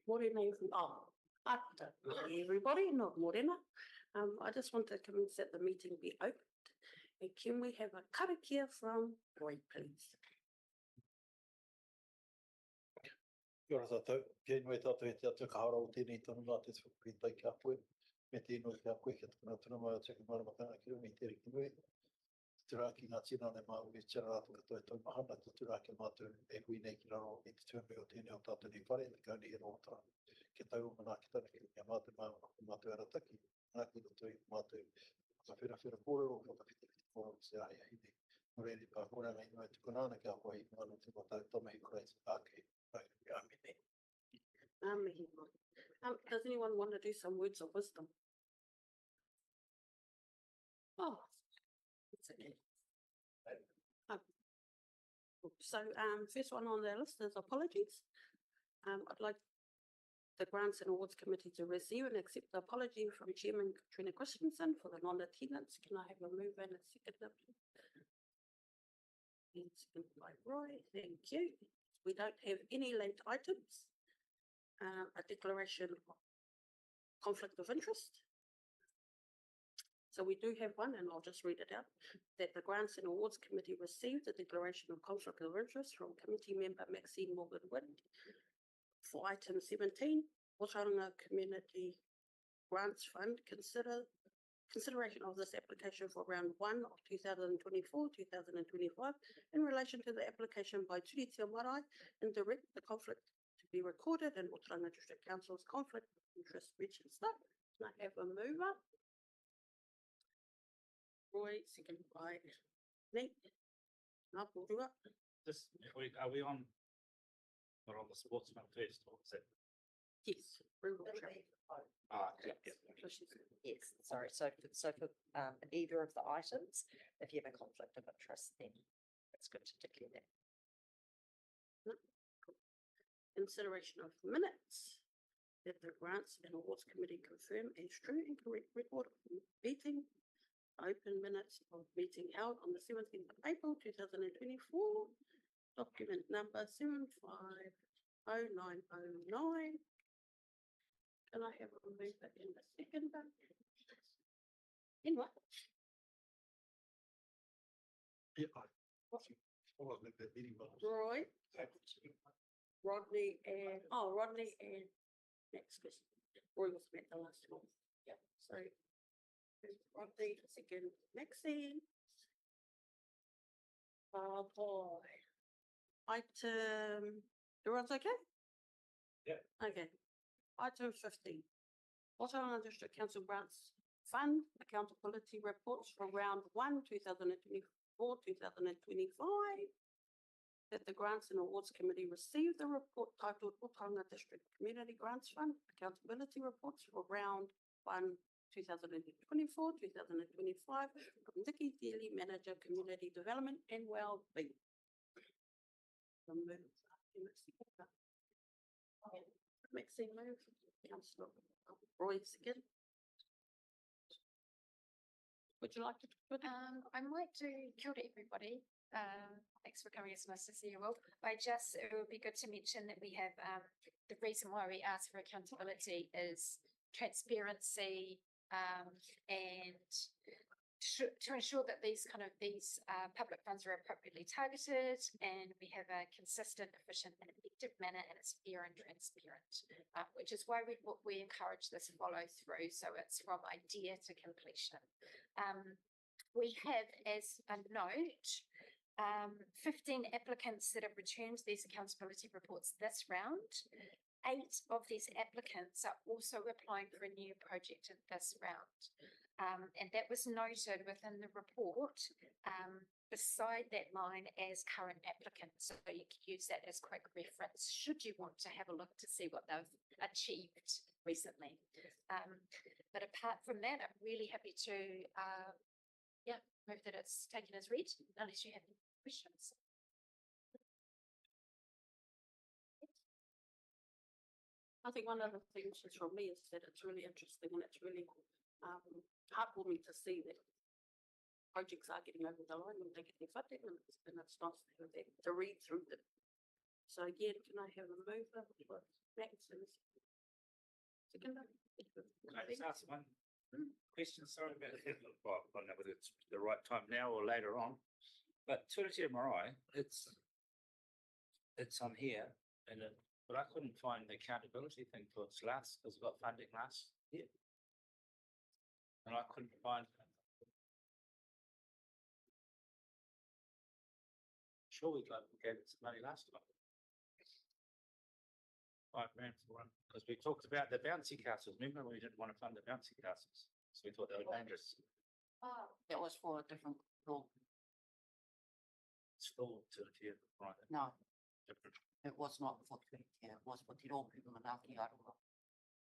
Morena, everybody, not morena. I just want to commence that the meeting be opened. And can we have a karakia from Roy, please? Kia ora tātou, kia ingoe tātou he te atu ka hara o tēnei tonu nā te whakapita ki a koe. Me te ingoe ki a koe kia tukuna tuna mai o te kamaramaka ki rumi te riki nui. Te rāki ngā tina ne mā ui tira rātu katoe tau mahana te turaki mātou e hui nei ki raro i te tuamei o tēnei o tātou ni whare te kauni he rōtara. Ke tau mana ki tana ki a mātou mātou arataki, nā ki roto i mātou whakawhira kōrero, whakawhiti kōrero se ahi ahi nei. Nō reiri pā kōrera ngai noe tukunāna ki a koe i mānu te mātou tomahi korai te pākei. Does anyone want to do some words of wisdom? Oh, it's okay. So, first one on the list is apologies. I'd like the Grants and Awards Committee to receive and accept the apology from Chairman Katrina Christensen for the non-attendance. Can I have a move and a second? And second by Roy, thank you. We don't have any late items. A declaration of conflict of interest. So we do have one, and I'll just read it out, that the Grants and Awards Committee received a declaration of conflict of interest from committee member Maxine Morgan-Wind for item 17, Ōtorohanga Community Grants Fund, consideration of this application for round 1 of 2024-2025 in relation to the application by Turi Te Marae and direct the conflict to be recorded in Ōtorohanga District Council's conflict of interest register. Can I have a mover? Roy, second by Nate. Now we'll do it. This, are we on? We're on the sportsman first, or is it? Yes. Yes, sorry. So for either of the items, if you have a conflict of interest, then it's good to declare that. Consideration of minutes that the Grants and Awards Committee confirm as true and correct record of meeting, open minutes of meeting held on the 17th of April 2024, document number 750909. Can I have a mover in the second? In what? Yeah, I wasn't at that meeting, but Roy, Rodney, and next question. Roy was met the last one. Yeah. So Rodney, second, Maxine. Oh boy. Item. Everyone's okay? Yeah. Okay. Item 15. Ōtorohanga District Council Grants Fund Accountability Reports for Round 1, 2024-2025. That the Grants and Awards Committee received the report titled Ōtorohanga District Community Grants Fund Accountability Reports for Round 1, 2024-2025 from Nikki Daly, Manager, Community Development and Wellbeing. Maxine move, Councillor Roy second. Would you like to put it? I might do, kia ora everybody. Thanks for coming, it's nice to see you all. It would be good to mention that we have, the reason why we ask for accountability is transparency and to ensure that these public funds are appropriately targeted and we have a consistent, efficient and effective manner and it's fair and transparent, which is why we encourage this follow through. So it's from idea to completion. We have, as a note, 15 applicants that have returned these accountability reports this round. 8 of these applicants are also applying for a new project in this round. And that was noted within the report beside that line as current applicants. So you can use that as quick reference should you want to have a look to see what they've achieved recently. But apart from that, I'm really happy to move that it's taken as read, unless you have any questions. I think one of the things just from me is that it's really interesting and it's really heartwarming to see that projects are getting over the line when they get their funding, and it's nice to read through them. So again, can I have a mover for Maxine? Second. Can I just ask one question? Sorry about it. Well, I don't know whether it's the right time now or later on. But Tūriti Marae, it's on here and but I couldn't find the accountability thing for its last, because it got funding last year. And I couldn't find. Sure, we gave it some money last time. £5,000 for one, because we talked about the bouncy castles. Remember, we didn't want to fund the bouncy castles, so we thought they were dangerous. Oh, That was for a different role. It's full to the right. No, Different. it was not for Tūriti, it was for Te Rōpū Manaki Aroha.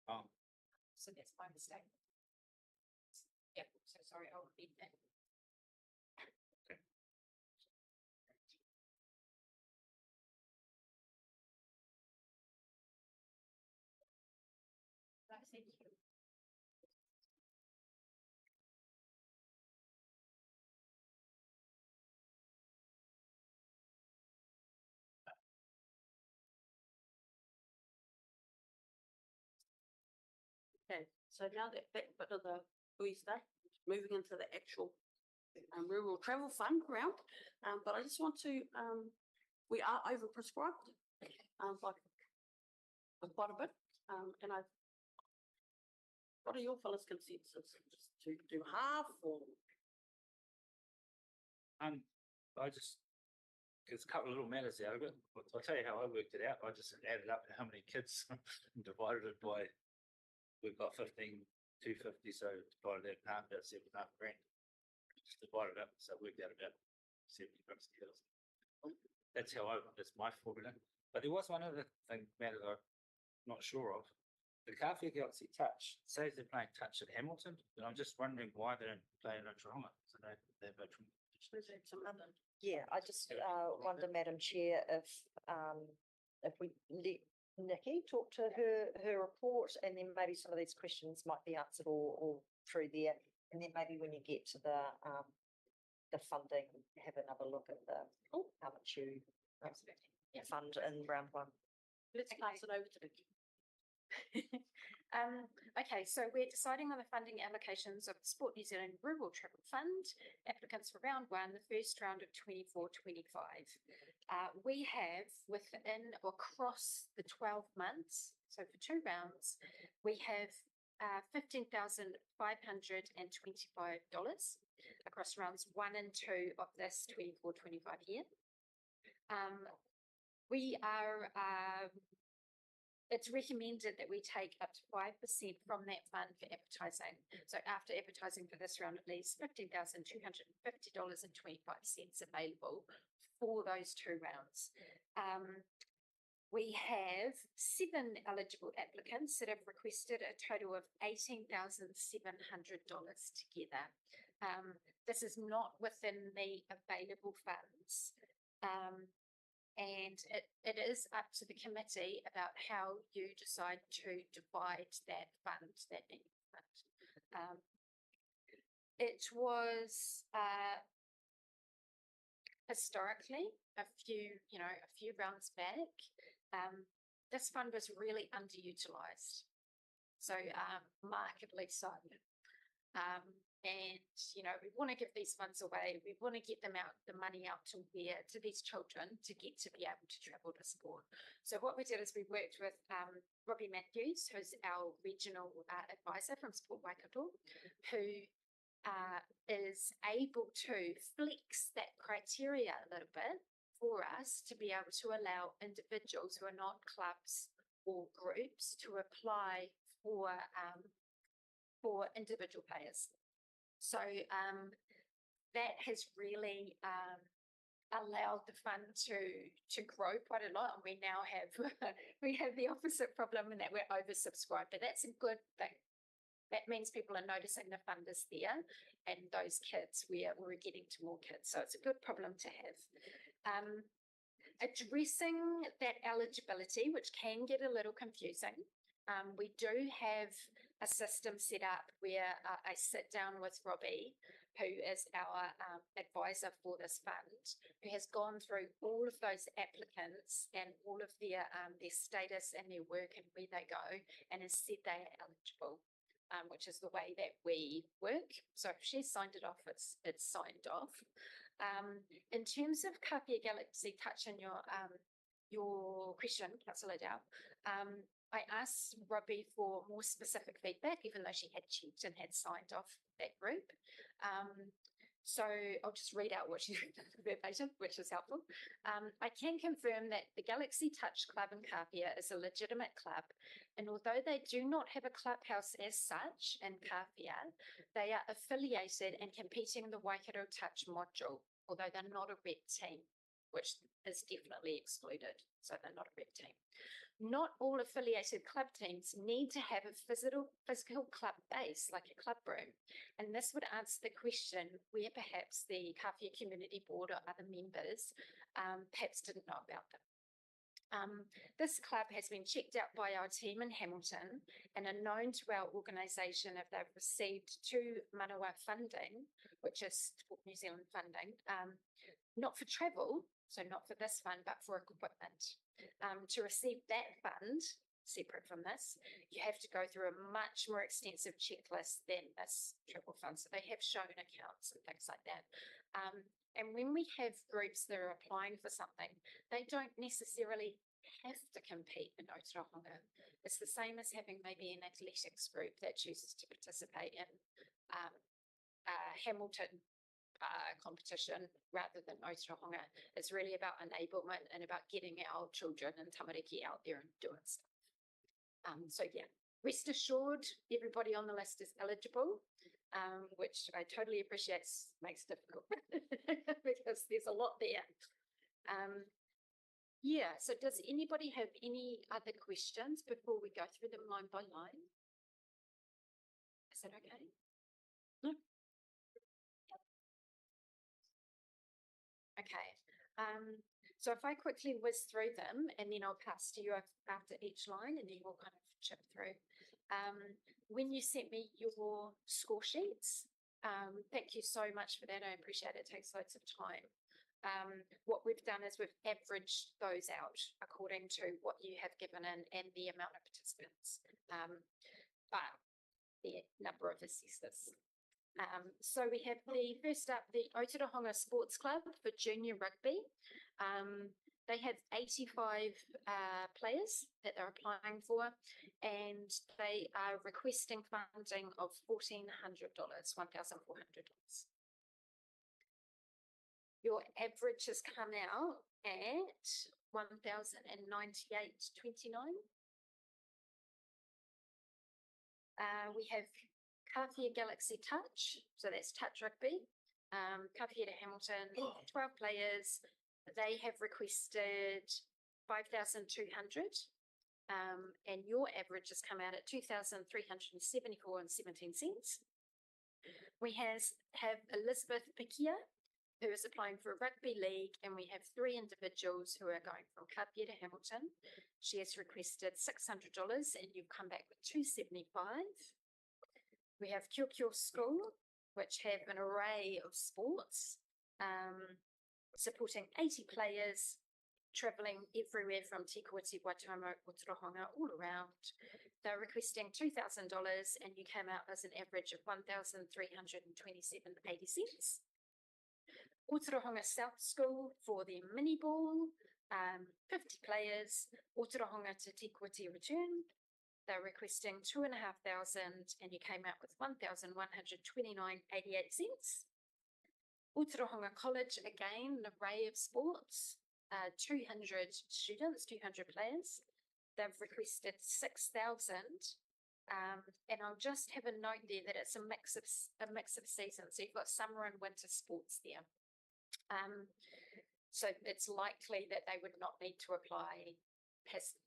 Oh, so that's my mistake. Yeah, so sorry, I'll repeat that. Right, thank you. Okay, so now that bit of the we stuff, moving into the actual rural travel fund round. But I just want to, we are overprescribed by quite a bit. And what are your fellas' consensus? Just to do half or? I just, there's a couple of little matters out of it. I'll tell you how I worked it out. I just added up how many kids and divided it by, we've got 250, so divided that in half, about $7,500. Just divided it up, so it worked out about $70 a kid. That's that's my formula. But there was one other thing, matter that I'm not sure of. The Kawhia Galaxy Touch says they're playing Touch at Hamilton, and I'm just wondering why they don't play in Ōtorohanga. So they have Some other. Yeah, I just wonder, Madam Chair, if we let Nikki talk to her report, and then maybe some of these questions might be answered or through there, and then maybe when you get to the funding, have another look at how much you fund in round one. Let's pass it over to Vicky. Okay, so we're deciding on the funding allocations of the Sport New Zealand Rural Travel Fund. Applicants for round one, the first round of 24-25. We have within or across the 12 months, so for 2 rounds, we have $15,525 across rounds 1 and 2 of this 24-25 year. We are it's recommended that we take up to 5% from that fund for advertising. So after advertising for this round, at least $15,250.25 available for those 2 rounds. We have 7 eligible applicants that have requested a total of $18,700 together. This is not within the available funds. And it is up to the committee about how you decide to divide that fund, that fund. It was historically a few rounds back. This fund was really underutilized, so markedly so. And we want to give these funds away. We want to get them out, the money out to these children to get to be able to travel to sport. So what we did is we worked with Robbie Matthews, who's our regional advisor from Sport Waikato, who is able to flex that criteria a little bit for us to be able to allow individuals who are not clubs or groups to apply for individual players. So that has really allowed the fund to grow quite a lot, and we now have we have the opposite problem in that we're oversubscribed. But that's a good thing. That means people are noticing the fund is there, and those kids we're getting to more kids. So it's a good problem to have. Addressing that eligibility, which can get a little confusing. We do have a system set up where I sit down with Robbie, who is our advisor for this fund, who has gone through all of those applicants and all of their status and their work and where they go, and has said they are eligible, which is the way that we work. So if she's signed it off, it's signed off. In terms of Kapia Galaxy Touch and your question, Councillor Dow, I asked Robbie for more specific feedback, even though she had checked and had signed off that group. So I'll just read out what she verbatim, which is helpful. I can confirm that the Galaxy Touch Club in Kapia is a legitimate club, and although they do not have a clubhouse as such in Kapia, they are affiliated and competing in the Waikato Touch module, although they're not a rep team, which is definitely excluded. So they're not a rep team. Not all affiliated club teams need to have a physical club base, like a club room. And this would answer the question where perhaps the Kapia Community Board or other members perhaps didn't know about them. This club has been checked out by our team in Hamilton and are known to our organisation if they've received 2 manawa funding, which is New Zealand funding, not for travel, so not for this fund, but for equipment. To receive that fund, separate from this, you have to go through a much more extensive checklist than this travel fund. So they have shown accounts and things like that. And when we have groups that are applying for something, they don't necessarily have to compete in Ōtorohanga. It's the same as having maybe an athletics group that chooses to participate in Hamilton competition rather than Ōtorohanga. It's really about enablement and about getting our children and tamariki out there and doing stuff. So yeah, rest assured, everybody on the list is eligible, which I totally appreciate makes it difficult because there's a lot there. Yeah, so does anybody have any other questions before we go through them line by line? Is that okay? No? Okay, so if I quickly whiz through them and then I'll pass to you after each line and then we'll kind of chip through. When you sent me your score sheets, thank you so much for that. I appreciate it. It takes loads of time. What we've done is we've averaged those out according to what you have given in and the amount of participants, but the number of assessors. So we have the first up, the Ōtorohanga Sports Club for junior rugby. They have 85 players that they're applying for, and they are requesting funding of $1,400, $1,400. Your average has come out at $1,098.29. We have Kapia Galaxy Touch, so that's touch rugby. Kapia to Hamilton, 12 players. They have requested 5,200, and your average has come out at 2,374.17. We have Elizabeth Pikia, who is applying for a rugby league, and we have 3 individuals who are going from Kapia to Hamilton. She has requested $600, and you've come back with $275. We have Kio School, which have an array of sports, supporting 80 players, travelling everywhere from Tikoti, Waitomo, Ōtorohanga, all around. They're requesting $2,000, and you came out as an average of $1,327.80. Ōtorohanga South School for the mini ball, 50 players, Ōtorohanga to Tikoti return. They're requesting $2,500, and you came out with $1,129.88. Ōtorohanga College, again, an array of sports, 200 students, 200 players. They've requested $6,000, and I'll just have a note there that it's a mix of seasons. So you've got summer and winter sports there. So it's likely that they would not need to apply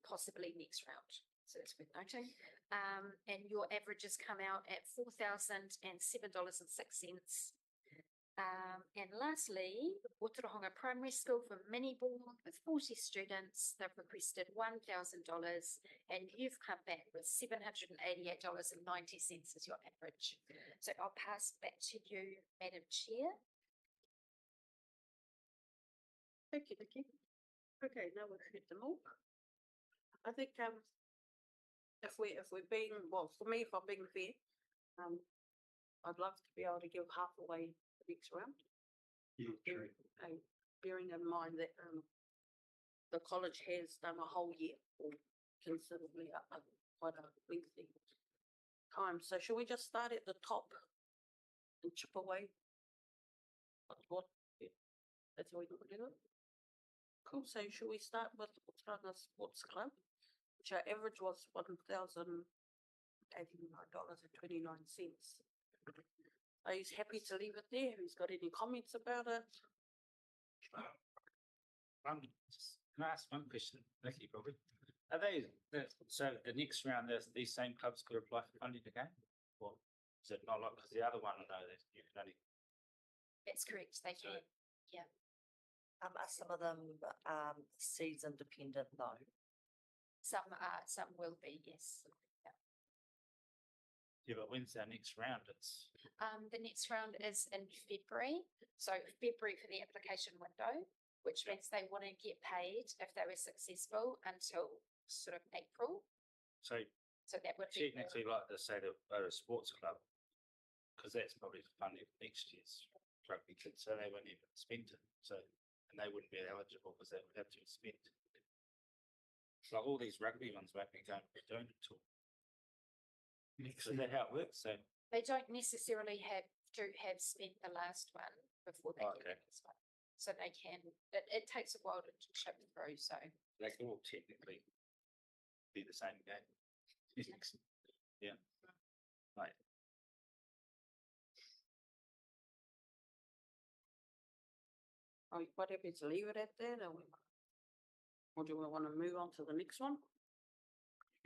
possibly next round. So that's worth noting. And your averages come out at $4,007.06. And lastly, Ōtorohanga Primary School for mini board with 40 students. They've requested $1,000 and you've come back with $788.90 as your average. So I'll pass back to you, Madam Chair. Thank you, Nikki. Okay, now we've heard them all. I think, if we're being, well, for me, if I'm being fair, I'd love to be able to give half away the next round. Yeah, true. Bearing in mind that, the college has done a whole year or considerably quite a lengthy time. So should we just start at the top and chip away? What? Yeah, that's how we do it. Cool. So should we start with Ōtorohanga Sports Club, which our average was $1,089.29. Are you happy to leave it there? Who's got any comments about it? Can I ask one question, Nikki, probably? Are they, so the next round, these same clubs could apply for funding again? Or is it not like, because the other one, I know that you can only, That's correct, they can. Are some of them season dependent though? Some are, some will be, yes. yeah, but when's our next round? It's, The next round is in February, so February for the application window, which means they wouldn't get paid if they were successful until sort of April. so So that would be. technically like to say the sports club, because that's probably funding for next year's rugby kids, so they won't even spend it, so, and they wouldn't be eligible because they would have to spend. So all these rugby ones won't be going to be doing it all. So is that how it works? So, They don't necessarily have spent the last one before they get Okay. the next one. So they can, it takes a while to chip through, so. they can all technically be the same game. Yeah. Right. Are you quite happy to leave it at that, or do we want to move on to the next one?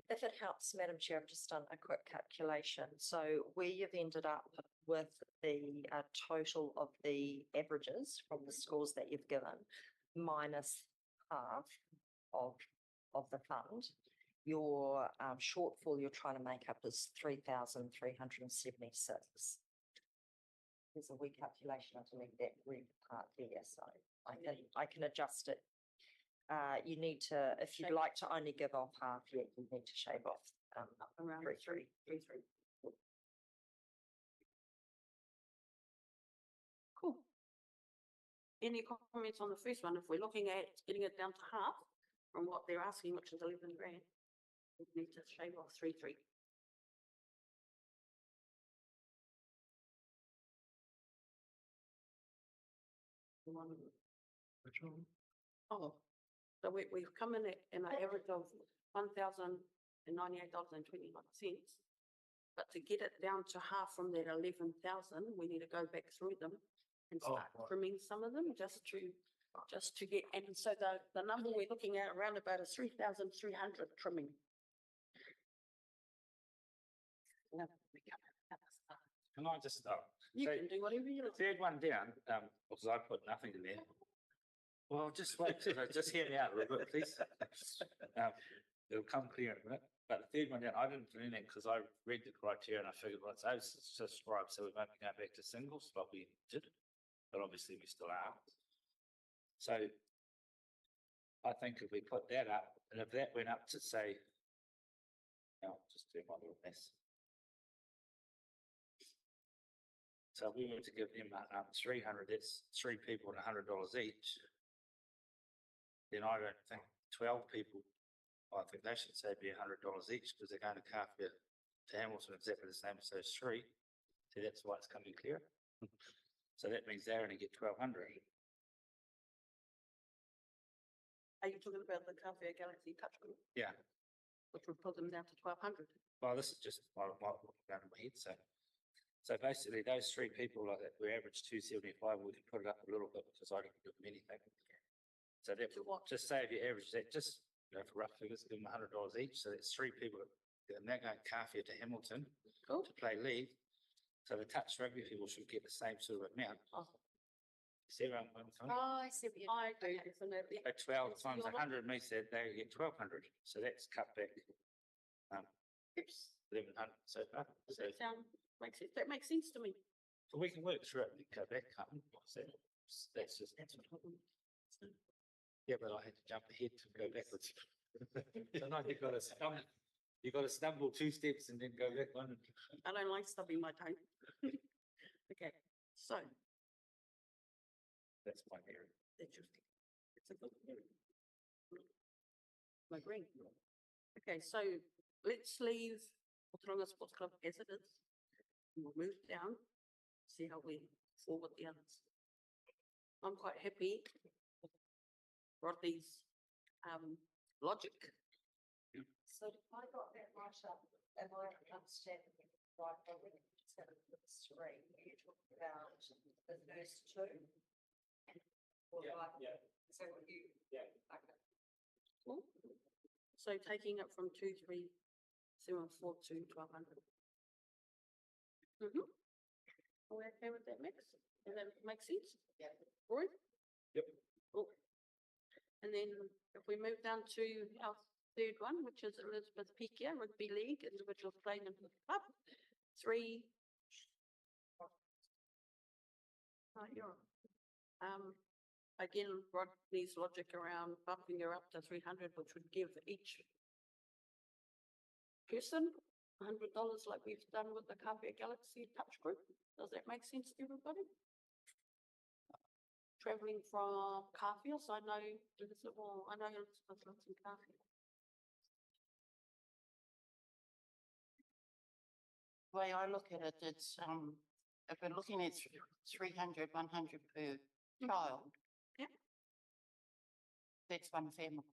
If it helps, Madam Chair, I've just done a quick calculation. So we have ended up with the total of the averages from the scores that you've given minus half of the fund. Your shortfall you're trying to make up is 3,376. There's a recalculation underneath that red part there, so I can adjust it. You need to, if you'd like to only give off half, you need to shave off Around 3,3. 3,3. Cool. Any comments on the first one? If we're looking at getting it down to half from what they're asking, which is 11 grand, we need to shave off 3,3. Which one? Oh, so we've come in at an average of $1,098.29. But to get it down to half from that 11,000, we need to go back through them and Oh, start right. trimming some of them just to get, and so the number we're looking at around about is 3,300 trimming. Can I just stop? You So, can do whatever you like. third one down, because I put nothing in there. Well, just wait, just hear me out a little bit, please. It'll come clear in a minute. But the third one down, I didn't do anything because I read the criteria and I figured, well, it's oversubscribed, so we won't be going back to singles, but we did. But obviously we still are. So I think if we put that up, and if that went up to say, I'll just do my little mess. So if we were to give them 300, that's 3 people and $100 each. Then I don't think 12 people, I think they should say be $100 each because they're going to Carfair to Hamilton exactly the same as those 3. So that's why it's coming clear. So that means they only get 1,200. Are you talking about the Carfair Galaxy Touch Group? Yeah. Which would put them down to 1,200. Well, this is just my down in my head. So basically, those 3 people like that, we average 275. We can put it up a little bit because I didn't give them anything. So that To what? just say if you average that, just for rough figures, give them $100 each. So that's 3 people, and they're going Carfair to Hamilton Cool. to play league. So the touch rugby people should get the same sort of amount. Oh. See where I'm coming from? Oh, I see what you. I do okay. definitely. At 12 It's times your- 100 means that they get 1200. So that's cut back Oops. 1100 so far. Does So, that sound, that makes sense to me. so we can work through it and cut back, can't we? So that's just, yeah, but I had to jump ahead to go backwards. Tonight you've got to stumble 2 steps and then go back one. I don't like stubbing my toe. Okay, so That's my area. interesting. It's a good area. My green. Okay, so let's leave Ōtorohanga Sports Club as it is. And we'll move down, see how we fall with the others. I'm quite happy with Rodney's logic. So if I got that right up, am I understanding it right? I think it's going to be 3, you're talking about the first 2? Or like, is that what you? Yeah. Okay. Cool. So taking it from 2374 to 1200. Are we okay with that mix? Does that make sense? Yeah. Roy? Yep. Cool. And then if we move down to our third one, which is Elizabeth Piquia Rugby League, individuals playing in the club, 3. Right, you're on. Again, Rodney's logic around bumping her up to 300, which would give each person $100 like we've done with the Kāwhia Galaxy Touch Group. Does that make sense to everybody? Travelling from Kāwhia, so I know Elizabeth lives in Kāwhia. The way I look at it, it's, if we're looking at 300, 100 per child. Yeah. That's one family.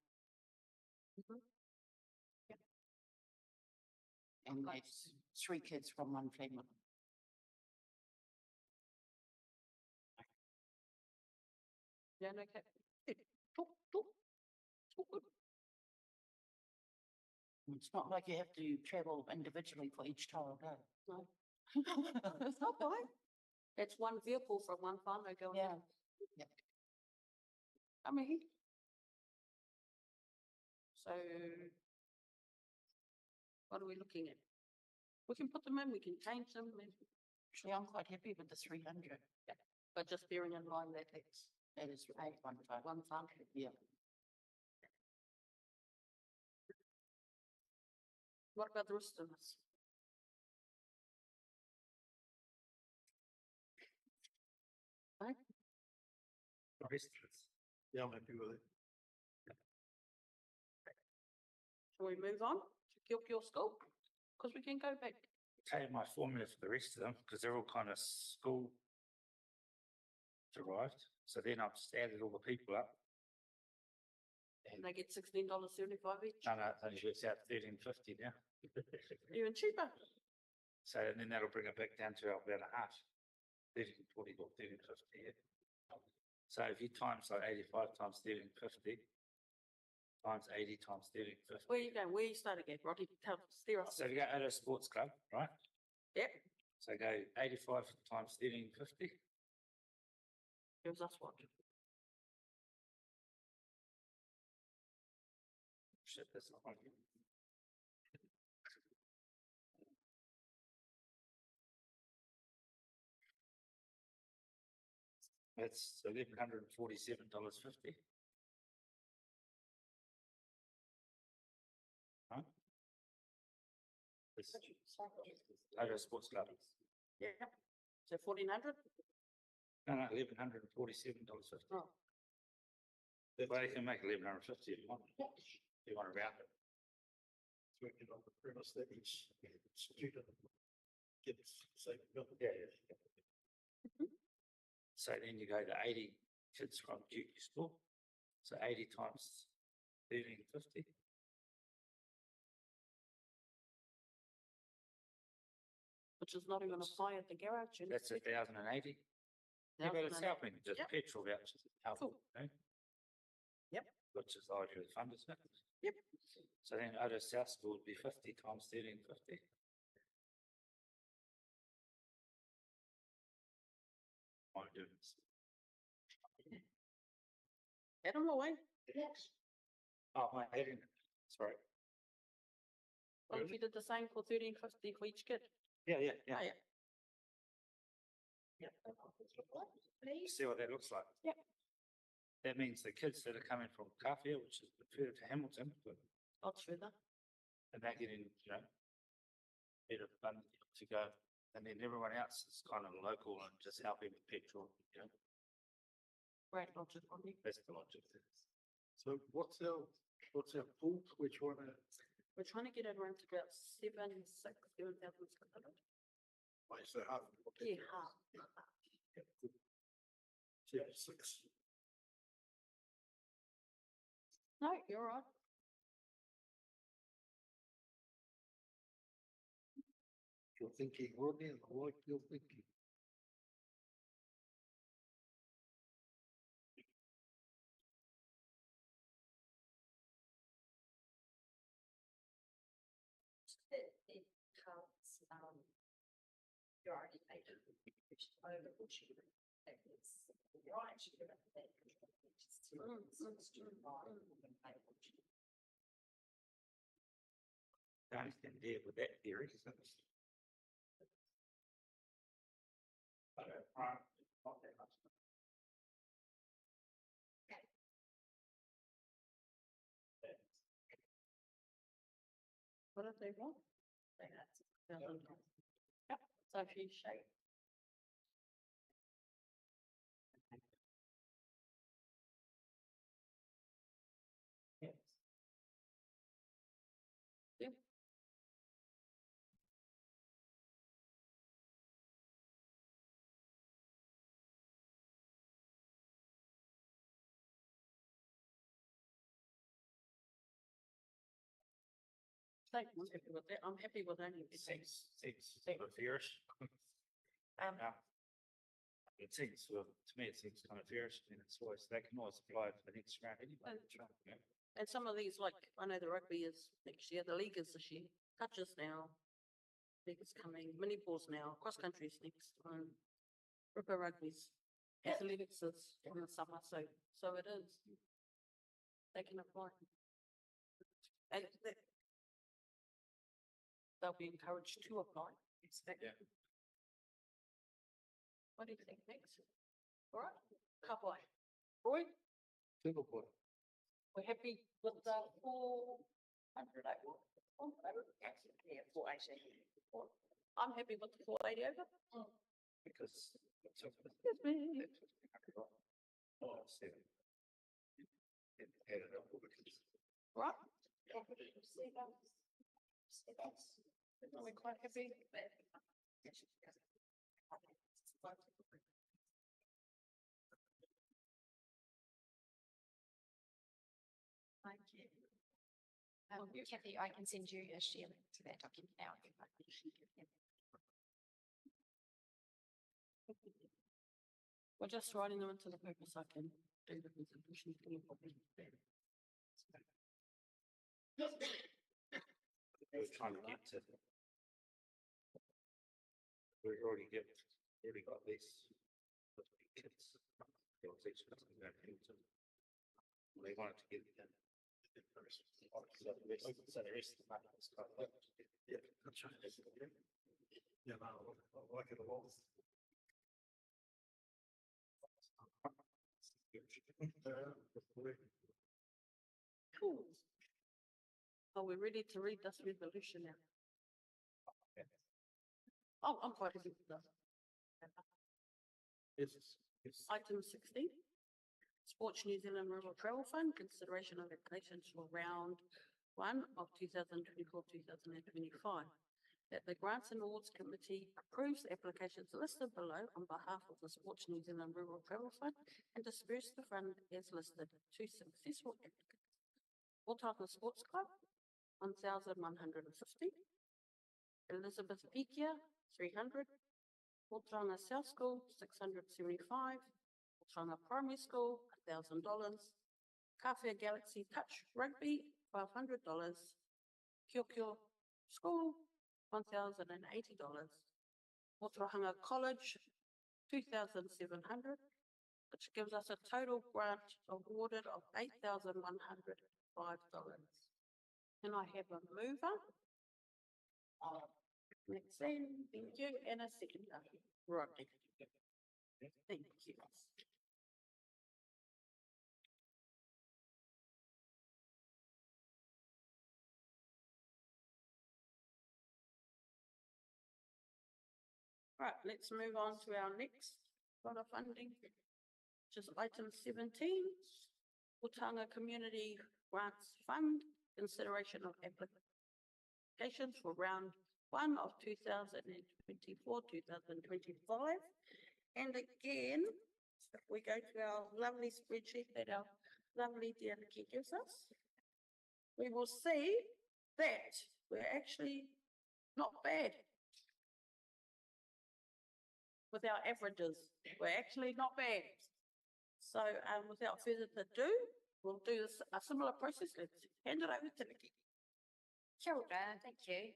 Mhm. Yeah. And that's 3 kids from one family. Yeah, no, okay. Hey, talk. Good. It's not like you have to travel individually for each child, eh? No. It's not right. It's one vehicle from one whānau going Yeah. in. Yep. I mean. So. What are we looking at? We can put them in, we can change them, Actually, I'm quite happy with the 300. but just bearing in mind that it's That is right, one time. one whānau. Yeah. What about the rest of us? The rest of us. Yeah, I'm happy with it. Shall we move on to Kio School? Because we can go back. Tell you my formula for the rest of them, because they're all kind of school derived. So then I've just added all the people up. And they get $16.75 each. No, it only works out $13.50 now. Even cheaper. So then that'll bring it back down to about a half. 13.40 or 13.50. Yeah. So if you times like 85 times 13.50 times 80 times 13.50. Where are you going? Where you start again? Roddy, steer us. So if you go Ōtorohanga Sports Club, right? Yep. So go 85 times 13.50. Gives us what? Shit, that's not right. That's $1,147.50. Huh? This Ōtorohanga Sports Club. Yeah. So 1,400? No, $1,147.50. Oh. Well, you can make $1,150 if you want. If you want to round it. Working on the premise that each student gets the same amount. Yeah. So then you go to 80 kids from duty school. So 80 times 13.50. Which is not even a fly at the garage. and That's 1,080. Yeah, but it's 1,000. helping, just Yep. petrol vouchers. It's helping, Cool. you know? Yep. Which is the idea of the fund, isn't it? Yep. So then Ōtorohanga South School would be 50 times 13.50. Get them away. Oh, my heading, sorry. Well, if you did the same for 13.50 for each kid. Yeah. Oh, yeah. See what that looks like. Yep. That means the kids that are coming from Kawhia, which is further to Hamilton, but Lots further. and they're getting, better fun to go. And then everyone else is kind of local and just helping with petrol, Great logic on you. that's the logic. So what's our pool, which one? We're trying to get it around to about 7,600. Why is that half? Yeah, half. 6. No, you're right. You're thinking, Rodney, what you're thinking? It counts, you're already paid it, which over pushing it. It's right, you give it that. I understand there with that theory. Not that much. What if they want? They had $6,000. Yep, so if you shake. Yes. Yeah. I'm happy with that. I'm happy with only. Seems sort of fairish. Yeah. It seems, well, to me, it seems kind of fairish, and it's always, they can always apply for the next round anyway. And some of these, like, I know the rugby is next year, the league is this year, touches now. League is coming, mini balls now, cross country's next, ripper rugby's, athletics is in the summer, so it is. They can apply. And they'll be encouraged to apply. Yeah. What do you think next? All right, Kawhai. Roy, Single point. we're happy with the 400. Yeah, 480. I'm happy with the 480 over. Because. Excuse me. Oh, 7. It added up all the kids. Right, See those? See those? are we quite happy? Kathy, I can send you a share link to that document now. if you'd like. We're just writing them into the paper so I can do the resolution. We're trying to get to. We've already got this. Kids. They wanted to get it done. So the rest of the money is kind of. Yeah, that's right. Yeah, no, I like it a lot. Cool. Are we ready to read this resolution now? Oh, I'm quite happy with that. Yes. Item 16. Sports New Zealand Rural Travel Fund, consideration of applications for round 1 of 2024-2025. That the Grants and Awards Committee approves the applications listed below on behalf of the Sports New Zealand Rural Travel Fund and disperse the fund as listed to successful applicants. Ōtorohanga Sports Club, 1,150. Elizabeth Pikia, 300. Ōtorohanga South School, 675. Ōtorohanga Primary School, $1,000. Kawhia Galaxy Touch Rugby, $1,200. Kiokio School, $1,080. Ōtorohanga College, 2,700. which gives us a total grant awarded of $8,105. Can I have a mover? Maxine, thank you, and a seconder. Rodney. Thank you. Right, let's move on to our next lot of funding, which is item 17, Ōtorohanga Community Grants Fund, consideration of applications for round 1 of 2024-2025. And again, if we go to our lovely spreadsheet that our lovely dear Nikki gives us, we will see that we're actually not bad with our averages. We're actually not bad. So without further ado, we'll do a similar process. Let's hand it over to Nikki. Kia ora, thank you.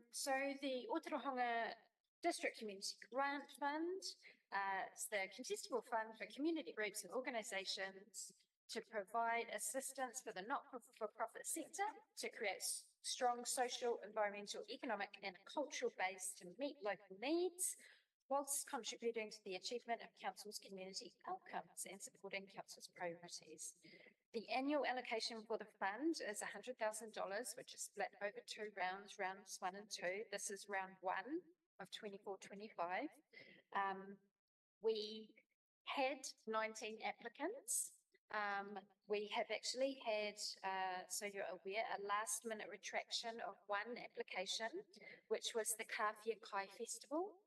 So the Ōtorohanga District Community Grant Fund, it's the contestable fund for community groups and organisations to provide assistance for the not-for-profit sector to create strong social, environmental, economic and cultural base to meet local needs, whilst contributing to the achievement of council's community outcomes and supporting council's priorities. The annual allocation for the fund is $100,000, which is split over 2 rounds, rounds 1 and 2. This is round 1 of 24-25. We had 19 applicants. We have actually had, so you're aware, a last minute retraction of 1 application, which was the Kāwhia Kai Festival,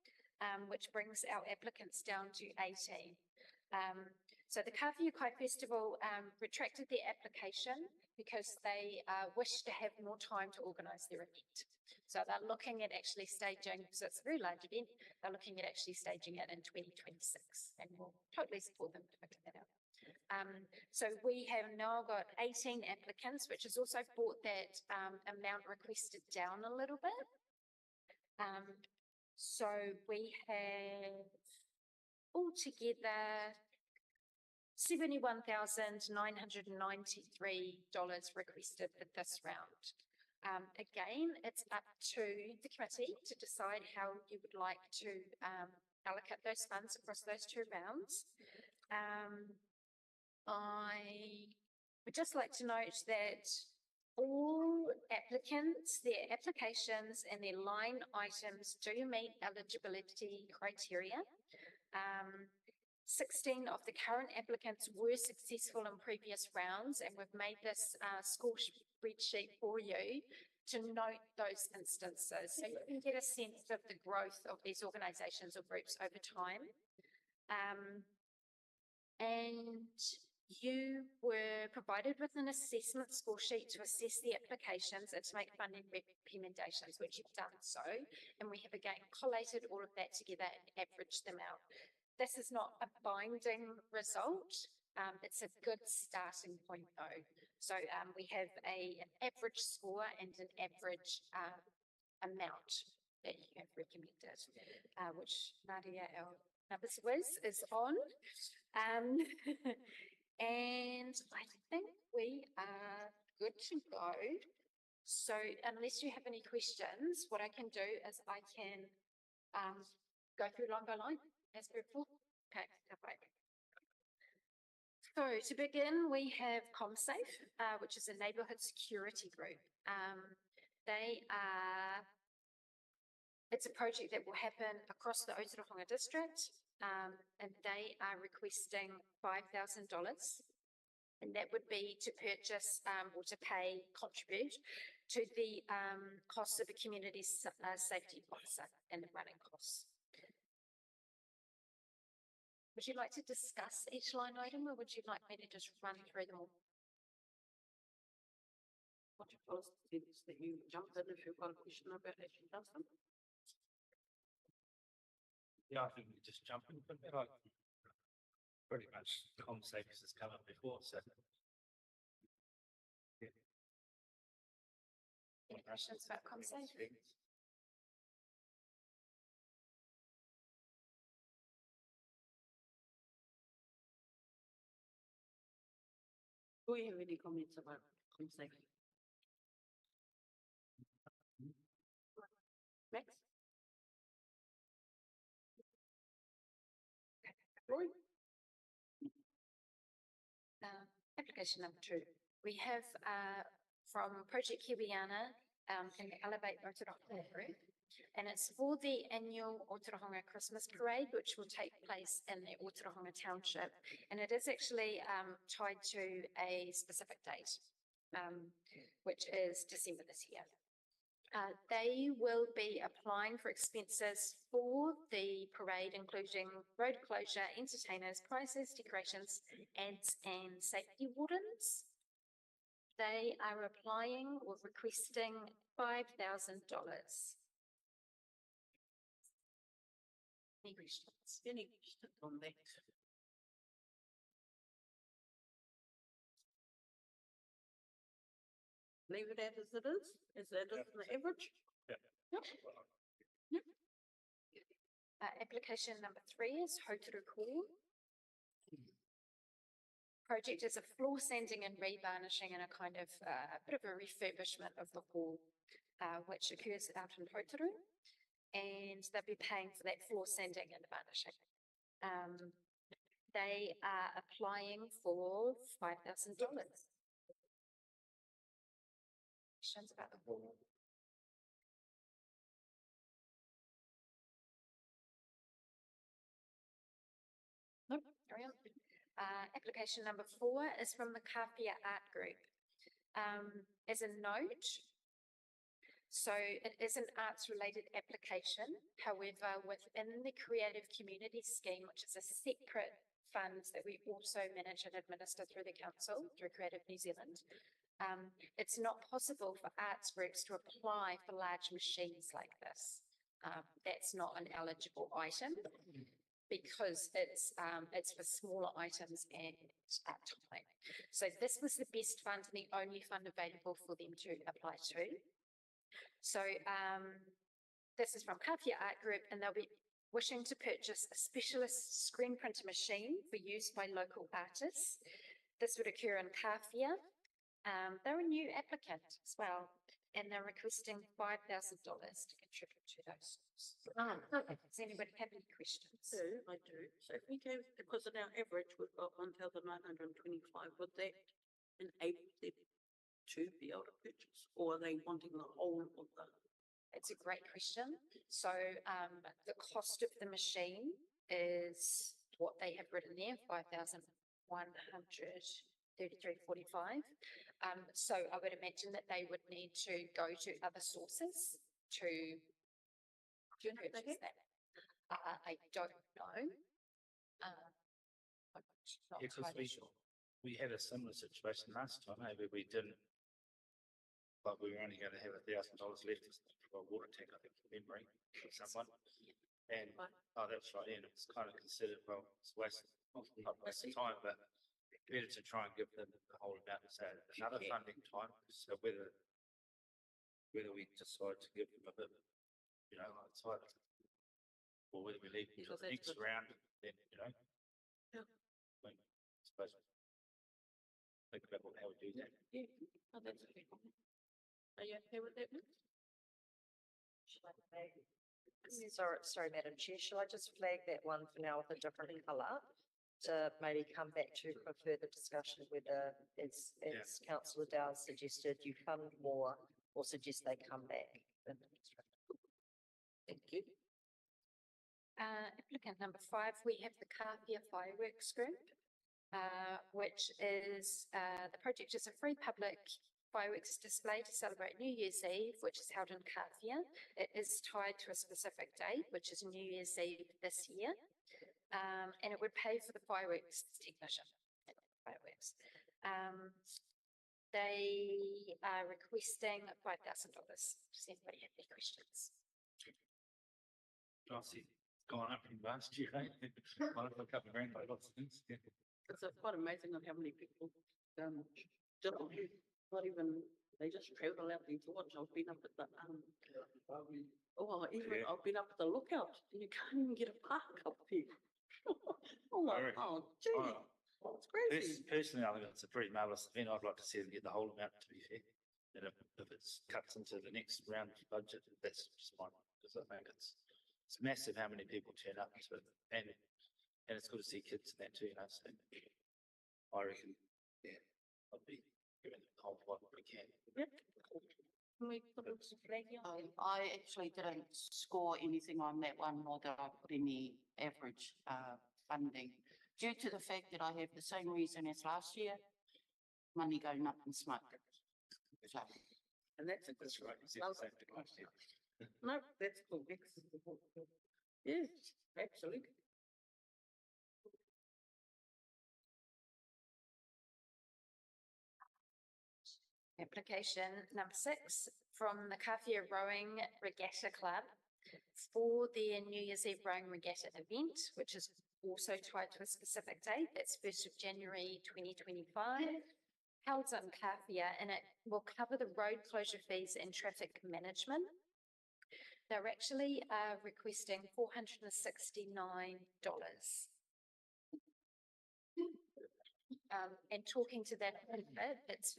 which brings our applicants down to 18. So the Kāwhia Kai Festival retracted their application because they wish to have more time to organise their event. So they're looking at actually staging, so it's a very large event, they're looking at actually staging it in 2026, and we'll totally support them to figure that out. So we have now got 18 applicants, which has also brought that amount requested down a little bit. So we have altogether $71,993 requested for this round. Again, it's up to the committee to decide how you would like to allocate those funds across those 2 rounds. I would just like to note that all applicants, their applications and their line items do meet eligibility criteria. 16 of the current applicants were successful in previous rounds, and we've made this score spreadsheet for you to note those instances so you can get a sense of the growth of these organisations or groups over time. And you were provided with an assessment score sheet to assess the applications and to make funding recommendations, which you've done so, and we have again collated all of that together and averaged them out. This is not a binding result. It's a good starting point though. So we have an average score and an average amount that you have recommended, which Nadia, our numbers whiz, is on. And I think we are good to go. So unless you have any questions, what I can do is I can go through line by line as before. Okay, right. So to begin, we have ComSafe, which is a neighbourhood security group. It's a project that will happen across the Ōtorohanga district, and they are requesting $5,000, and that would be to purchase or to contribute to the costs of a community safety officer and the running costs. Would you like to discuss each line item, or would you like me to just run through them all? What your policy is that you jump in if you've got a question about it, she does them. Yeah, I think we just jump in, but like pretty much ComSafe has come up before, so. Yeah. Any questions about ComSafe? Do we have any comments about safety? Max? Roy? Application number 2. We have from Project Kiwiana in the Elevate Ōtorohanga group, and it's for the annual Ōtorohanga Christmas parade, which will take place in the Ōtorohanga township, and it is actually tied to a specific date, which is December this year. They will be applying for expenses for the parade, including road closure, entertainers, prizes, decorations, ads, and safety wardens. They are applying or requesting $5,000. Any questions? Any questions on that? Leave it as it is? Is that the average? Yep. Application number 3 is Ōtorohanga. Project is a floor sanding and revarnishing and a kind of a bit of a refurbishment of the hall, which occurs out in Ōtorohanga, and they'll be paying for that floor sanding and varnishing. They are applying for $5,000. Questions about the hall? Nope, carry on. Application number 4 is from the Kapia Art Group. As a note, so it is an arts-related application. However, within the Creative Community Scheme, which is a separate fund that we also manage and administer through the council, through Creative New Zealand, it's not possible for arts groups to apply for large machines like this. That's not an eligible item, because it's for smaller items and time. So this was the best fund and the only fund available for them to apply to. So this is from Kapia Art Group, and they'll be wishing to purchase a specialist screen printer machine for use by local artists. This would occur in Kapia. They're a new applicant as well, and they're requesting $5,000 to contribute to those. Does anybody have any questions? I do. So if we go, because in our average, we've got 1,925, would that enable them to be able to purchase? Or are they wanting the whole of the? It's a great question. So the cost of the machine is what they have written there, $5,133.45. So I would imagine that they would need to go to other sources to purchase that. I don't know. I'm not entirely sure. We had a similar situation last time, maybe we didn't, but we were only going to have $1,000 left for a water tank, I think, from memory, for someone. And, oh, that's right, and it's kind of considered, well, it's not waste of time, but better to try and give them the whole amount, so another funding time, so whether we decide to give them a bit, outside, or whether we leave it to the next round, then, Yeah. I suppose think about how we do that. Yeah, oh, that's okay. Are you okay with that, Mick? Sorry, Madam Chair, shall I just flag that one for now with a different colour to maybe come back to for further discussion whether, as Councillor Dowd suggested, you fund more or suggest they come back in the next round. Thank you. Applicant number 5, we have the Kapia Fireworks Group, which is, the project is a free public fireworks display to celebrate New Year's Eve, which is held in Kapia. It is tied to a specific date, which is New Year's Eve this year, and it would pay for the fireworks technician. Fireworks. They are requesting $5,000. Does anybody have any questions? I see, gone up from last year, eh? Gone up a couple of grand by lots of things, yeah. It's quite amazing on how many people, not even, they just travel out there to watch. I've been up at the, I've been up at the lookout, and you can't even get a park up there. Oh my I reckon- God, gee. It's crazy. Personally, I think it's a pretty marvellous event. I'd like to see them get the whole amount, to be fair. And if it's cuts into the next round of budget, that's just fine, because I think it's massive how many people turn up to it. And it's good to see kids in that too, you know, so I reckon, yeah, I'd be giving the whole lot we can. Can we put a flag on? I actually didn't score anything on that one, nor did I put any average funding, due to the fact that I have the same reason as last year, money going up in smoke. So, And that's a good That's right. You said Well, the same thing last year. No, that's cool. Yes, absolutely. Application number 6 from the Kawhia Rowing Regatta Club for their New Year's Eve Rowing Regatta event, which is also tied to a specific date. That's 1st of January 2025. Held in Kawhia, and it will cover the road closure fees and traffic management. They're actually requesting $469. And talking to that, it's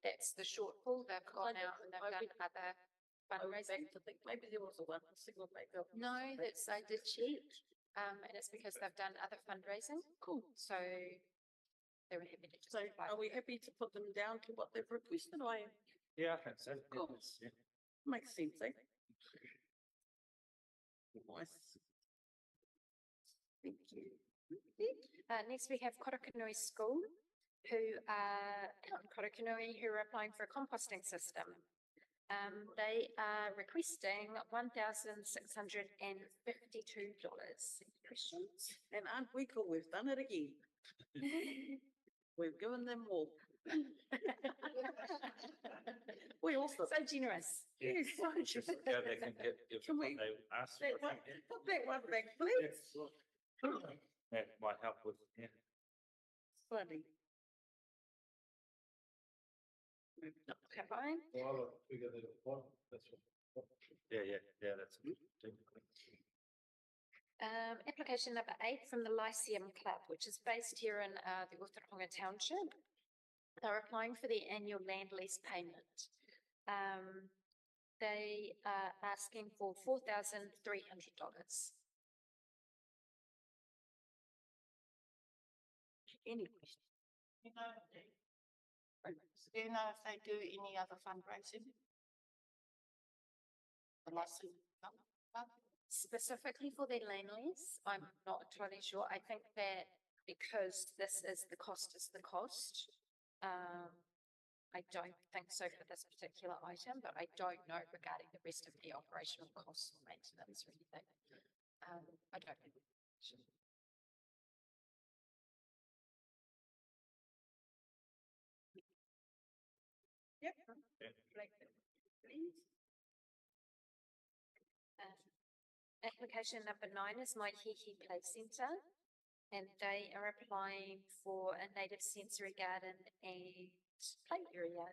that's the shortfall. They've gone out and they've done other fundraising. I think maybe there was a single makeup. No, that's, I did check, and it's because they've done other fundraising. Cool. So they were happy to just So provide are we happy to put them down to what they've requested? Yeah, I think so. Yeah, Cool. that's- yeah. Makes sense, eh? Nice. Thank you. Next we have Korokanui School, who are out in Korokanui, who are applying for a composting system. They are requesting $1,652. Questions? And aren't we cool? We've done it again. We've given them more. We also. So generous. Yes. Just go back and give Can what we- they asked That for. one, put that one back, please. That might help with, yeah. Funny. Have I? Yeah, that's good. Application number 8 from the Lyceum Club, which is based here in the Ōtorohanga Township. They're applying for the annual land lease payment. They are asking for $4,300. Any question? do you know if they do any other fundraising? The Lyceum Club? Specifically for their land lease, I'm not entirely sure. I think that because this is the cost is the cost. I don't think so for this particular item, but I don't know regarding the rest of the operational costs or maintenance or anything. I don't know. Yep. Please. Application number 9 is Maihihi Play Centre, and they are applying for a native sensory garden and play area.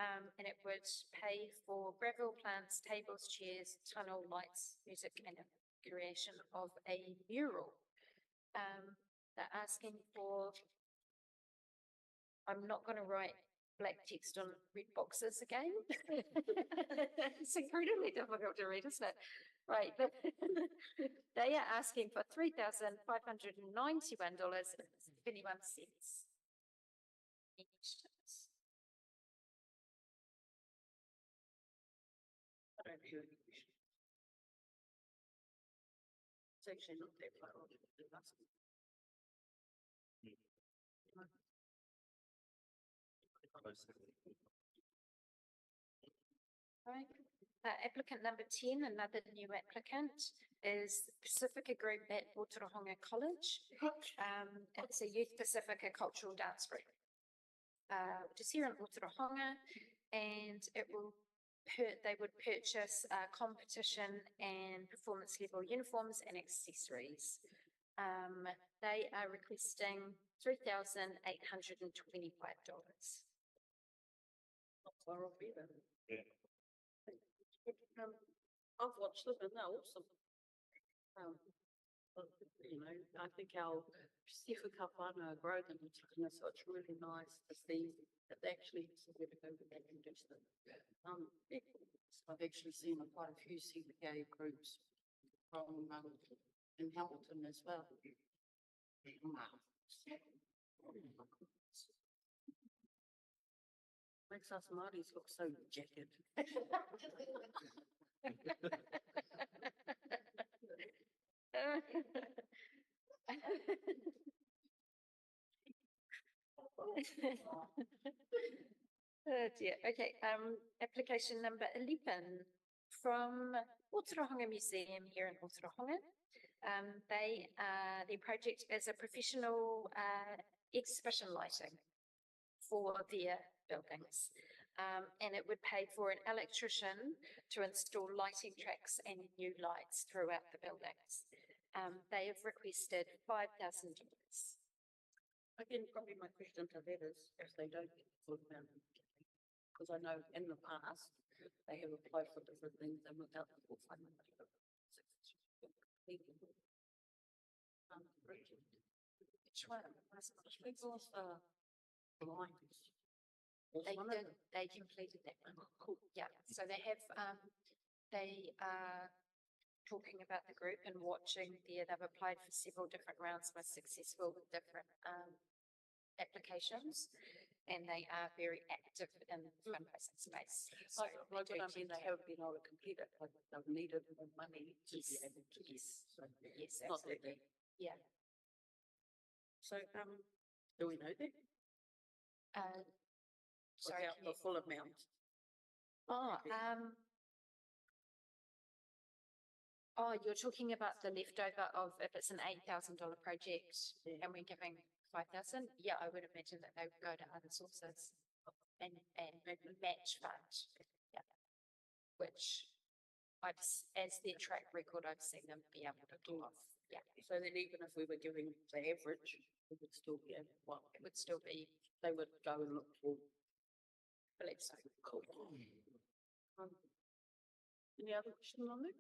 And it would pay for gravel plants, tables, chairs, tunnel lights, music, and a creation of a mural. They're asking for, I'm not going to write black text on red boxes again. It's incredibly difficult to read, isn't it? Right. They are asking for $3,591.21 each. I don't hear any question. It's actually not that far off. Right. Applicant number 10, another new applicant, is Pacifica Group at Ōtorohanga College. It's a Youth Pacifica cultural dance group, which is here in Ōtorohanga, and it will they would purchase competition and performance level uniforms and accessories. They are requesting $3,825. Not far off either. Yeah. I've watched them and they're awesome. You know, I think our Pacific whānau grow them in Ōtorohanga, so it's really nice to see that they actually have somewhere to go with that and do stuff. Yeah. I've actually seen quite a few CPA groups from, in Hamilton as well. Makes us Māoris look so jacket. Oh dear, okay, application number 11 from Ōtorohanga Museum here in Ōtorohanga. Their project is a professional exhibition lighting for their buildings. And it would pay for an electrician to install lighting tracks and new lights throughout the buildings. They have requested $5,000. Again, probably my question to that is if they don't get the full amount. Because I know in the past, they have applied for different things and without the full funding. Which one? People are blind. They completed that one. Cool. Yeah, so they have, they are talking about the group and watching there. They've applied for several different rounds, were successful with different applications, and they are very active in the fundraising space. So Like they what I do mean, they haven't been able to complete it, like they've needed more money to be Yes. able to. Yes. So, Yes, not that absolutely. they- Yeah. So, do we know that? Sorry. Without the full amount. Oh, oh, you're talking about the leftover of if it's an $8,000 project and we're giving 5,000? Yeah, I would imagine that they would go to other sources and match fund. Yeah. Which as their track record, I've seen them be able to do off. Yeah, So then even if we were giving the average, it would still be, well, it would still be, they would go and look for. I believe so. Cool. Any other questions on that?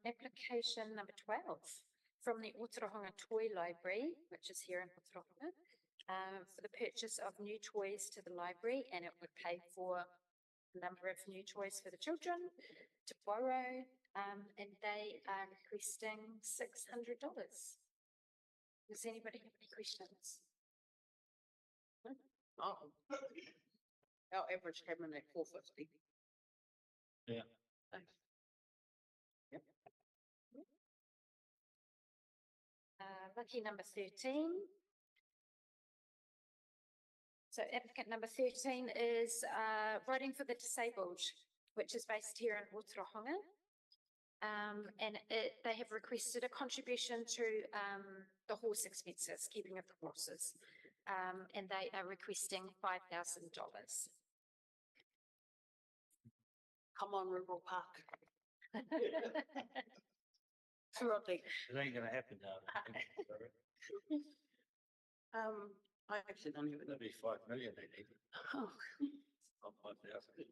Application number 12 from the Ōtorohanga Toy Library, which is here in Ōtorohanga, for the purchase of new toys to the library, and it would pay for a number of new toys for the children to borrow, and they are requesting $600. Does anybody have any questions? Oh. Our average came in at 450. Yeah. Thanks. Yep. Lucky number 13. So applicant number 13 is Writing for the Disabled, which is based here in Ōtorohanga. And they have requested a contribution to the horse expenses, keeping of the horses. And they are requesting $5,000. Come on, Rural Park. Rodney. It ain't gonna happen now. I actually don't even know. That'd be 5 million they need, Oh. not 5,000.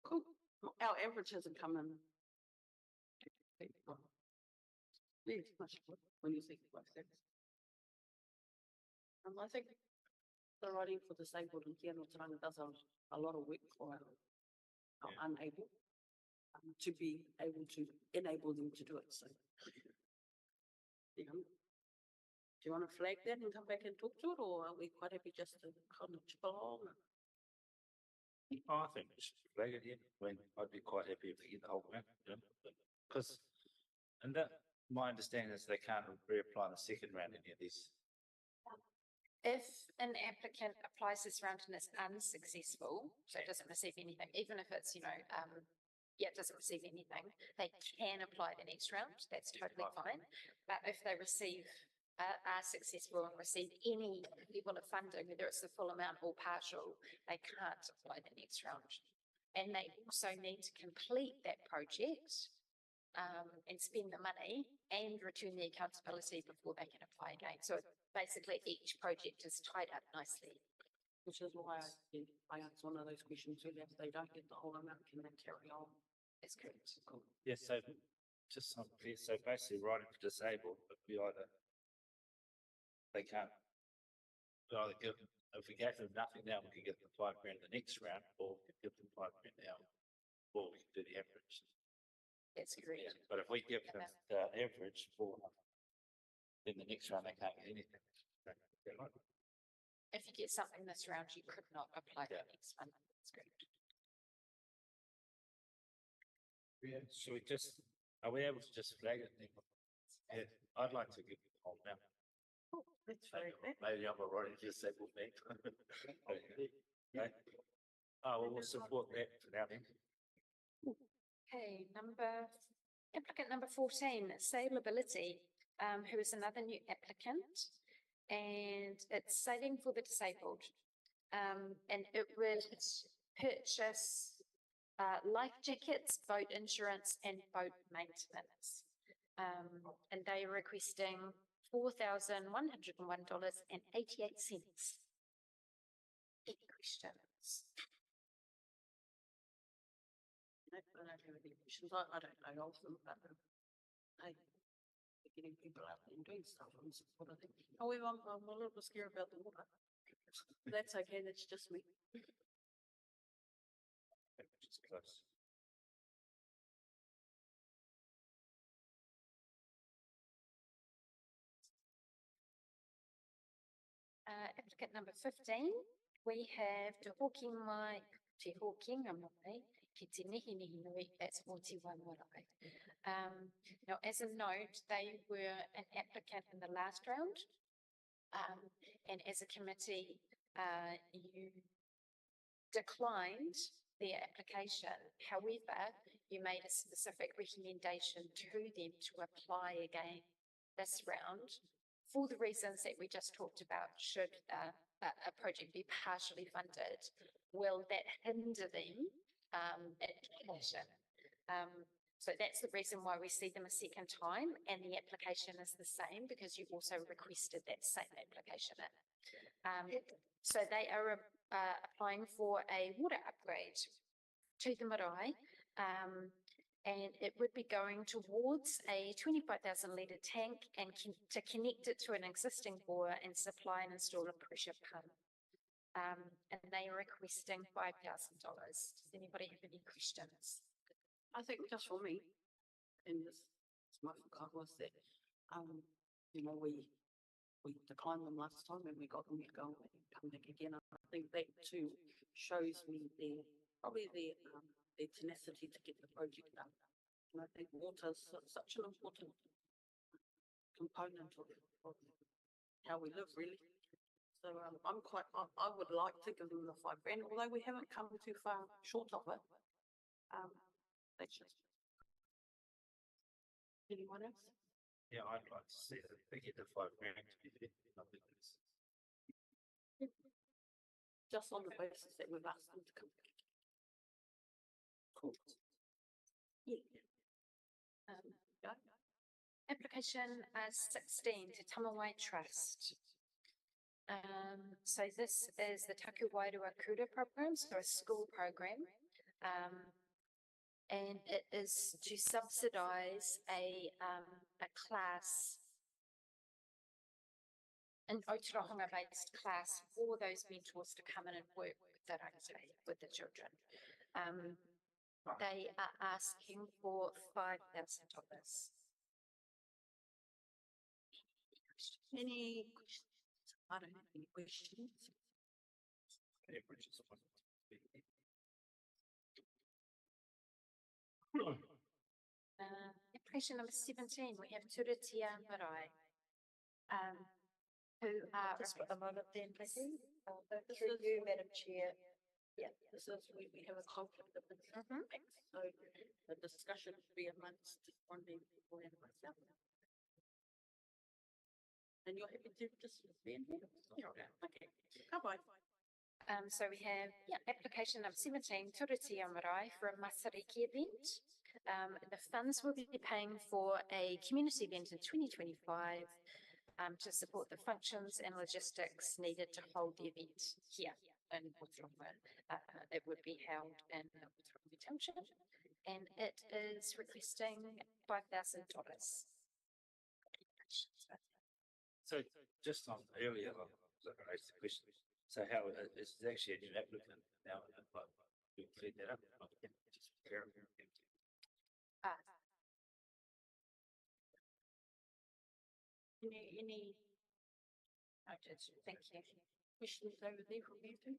Cool. Our average hasn't come in. Yeah, much when you think about things. I think the writing for disabled in here in Ōtorohanga does a lot of work for our unable to be able to enable them to do it. So, you know, do you want to flag that and come back and talk to it, or are we quite happy just to kind of chip along? Oh, I think we should flag it here. I mean, I'd be quite happy if we get the whole amount, you know, because, and that, my understanding is they can't reapply in the second round any of these. If an applicant applies this round and is unsuccessful, so it doesn't receive anything, even if it's, you know, it doesn't receive anything, they can apply the next round. That's totally fine. But if they receive, are successful and receive any level of funding, whether it's the full amount or partial, they can't apply the next round. And they also need to complete that project and spend the money and return the accountability before they can apply again. So basically each project is tied up nicely Which is why I asked one of those questions earlier, if they don't get the whole amount, can they carry on? That's correct. Yeah, so just so I'm clear, so basically writing for disabled, but we either, they can't, we either give, if we gave them nothing now, we could give them £5 the next round, or we could give them £5 now, or we could do the average. That's correct. Yeah, but if we give them the average for, then the next round they can't get anything. Is that right? If you get something this round, you could not apply for Yeah. the next one. That's correct. Yeah, should we just, are we able to just flag it? Then? Yeah, I'd like to give the whole amount. That's very fair. Maybe I'm already disabled then. Okay. Oh, well, we'll support that for now then. Okay, applicant number 14, Saleability, who is another new applicant, and it's sailing for the disabled. And it would purchase life jackets, boat insurance, and boat maintenance. And they are requesting $4,101.88. Any questions? I don't have any questions. I don't know of them, but hey, we're getting people out there and doing stuff and support, I think. However, I'm a little bit scared about the water. That's okay, that's just me. Just close. Applicant number 15, we have Te Hawking Mai, Te Hawking Mai, ki te nihi nihi nui, that's Motiwa Marae. Now, as a note, they were an applicant in the last round. And as a committee, you declined their application. However, you made a specific recommendation to them to apply again this round for the reasons that we just talked about. Should a project be partially funded, will that hinder them application? So that's the reason why we see them a second time, and the application is the same because you also requested that same application in. So they are applying for a water upgrade to the marae, and it would be going towards a 25,000 litre tank and to connect it to an existing bore and supply and install a pressure pump. And they are requesting $5,000. Does anybody have any questions? I think just for me, and this my forgot was that, you know, we declined them last time and we got them to go and come back again. I think that too shows me their tenacity to get the project done. And I think water is such an important component of how we live, really. So I would like to give them the $5,000, although we haven't come too far short of it. That's just. Anyone else? Yeah, I'd like to see it. They get the $5,000 to be fair. I think it's Just on the basis that we've asked them to come back. cool. Yeah. Go. Application 16 to Tamawai Trust. So this is the Taku Wairua Kura program, so a school program. And it is to subsidise a class, an Ōtorohanga based class for those mentors to come in and work with the rangatahi, with the children. They are asking for $5,000. Any questions? I don't have any questions. Average is one. Application number 17, we have Turitia Marae. Who are. Just for a moment then, please. This Through is- you, Madam Chair. Yeah, this is where we have a conflict of interest. So the discussion should be amongst funding people and myself. And you're happy to just be in here? Okay, bye-bye. So we have, application number 17, Turitia Marae for a Masariki event. The funds will be paying for a community event in 2025 to support the functions and logistics needed to hold the event here in Ōtorohanga. It would be held in Ōtorohanga Township, and it is requesting $5,000. So just on earlier, I raised the question, so how, it's actually a new applicant now, but we cleared that up. Just clarify. Uh, any, noted, thank you. Questions over there from you too?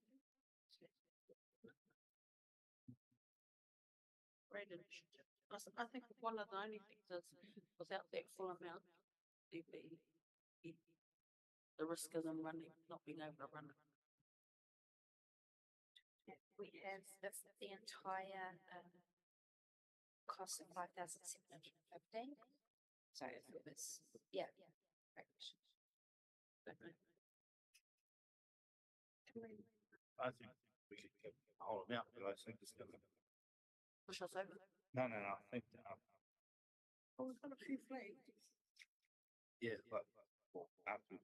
Great initiative. I think one of the only things is without that full amount, there'd be the risk of them not being able to run it. We have the entire cost of 5,715. So if it was, yeah. Great question. I think we could give the whole amount, but I think it's gonna. Push us over. No, I think, Oh, we've got a few flags. yeah, but after.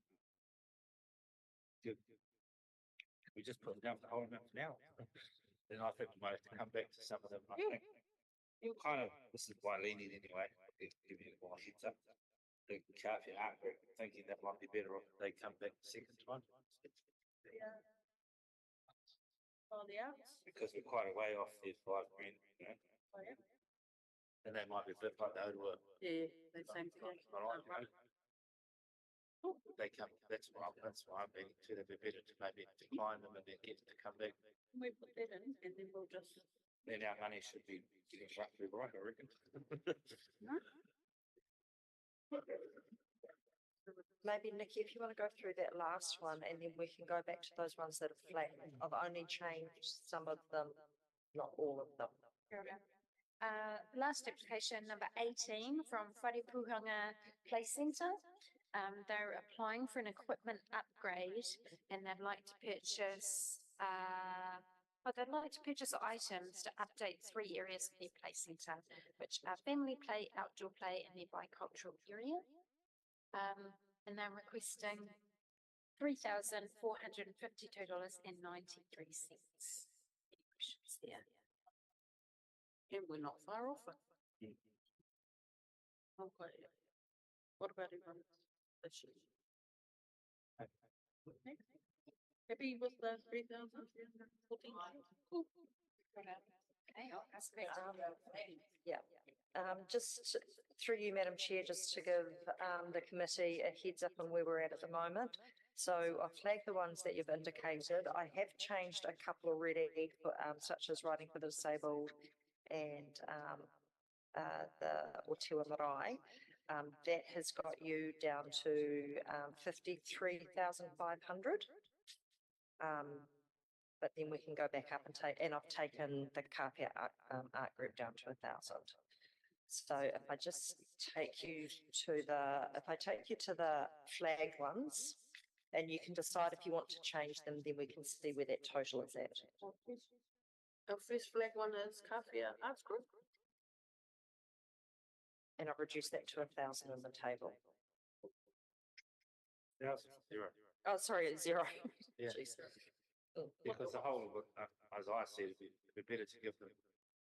We just put down the whole amount now. Then I think we might have to come back to some of them. I Yeah. think kind of, this is why leaning anyway, give you a heads up. The caveat, art group, thinking that might be better if they come back the second time. Yeah. Oh, the arts. Because we're quite a way off their $5 grand, you know, Oh, yeah. and they might be a bit like they were. Yeah, the same thing. Right. They come, that's why I'm being too, they'd be better to maybe decline them and then get them to come back. We put that in and then we'll just. Then our money should be getting roughly right, I reckon. Maybe Nikki, if you want to go through that last one and then we can go back to those ones that are flat. I've only changed some of them, not all of them. Last application, number 18 from Ōtorohanga Play Centre. They're applying for an equipment upgrade and they'd like to purchase, items to update 3 areas of their play centre, which are family play, outdoor play, and their bicultural area. And they're requesting $3,452.93. Any questions there? And we're not far off it. Okay. What about everyone? Happy with the 3,314? Cool. Okay, I'll ask that. Yeah, just through you, Madam Chair, just to give the committee a heads up on where we're at the moment. So I've flagged the ones that you've indicated. I have changed a couple already, such as riding for the disabled and the Otewa Marae. That has got you down to 53,500. But then we can go back up and I've taken the Kapia art group down to 1,000. So if I just take you to the flagged ones, and you can decide if you want to change them, then we can see where that total is at. Our first flag one is Kawhia Arts Group. And I've reduced that to 1,000 on the table. Zero. Oh, sorry, it's 0. Yeah. Jeez. Because the whole, as I said, it'd be better to give them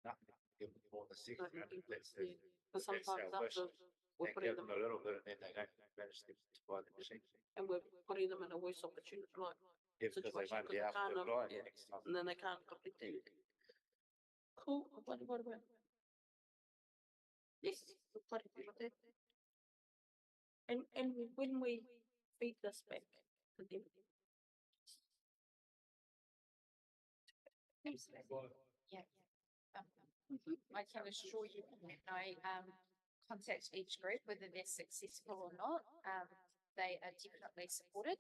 nothing, give them more than 600. That's the, Because sometimes after we're and putting give them, them a little bit and then they don't manage to buy the machine. and we're putting them in a worse opportunity, like, Yeah, because they situation, won't be because able to they can't, apply yeah. next time. and then they can't complete anything. Cool, what about? Yes, we're quite happy with that. And when we feed this back to them. Yeah. I can assure you that I contact each group, whether they're successful or not. They are definitely supported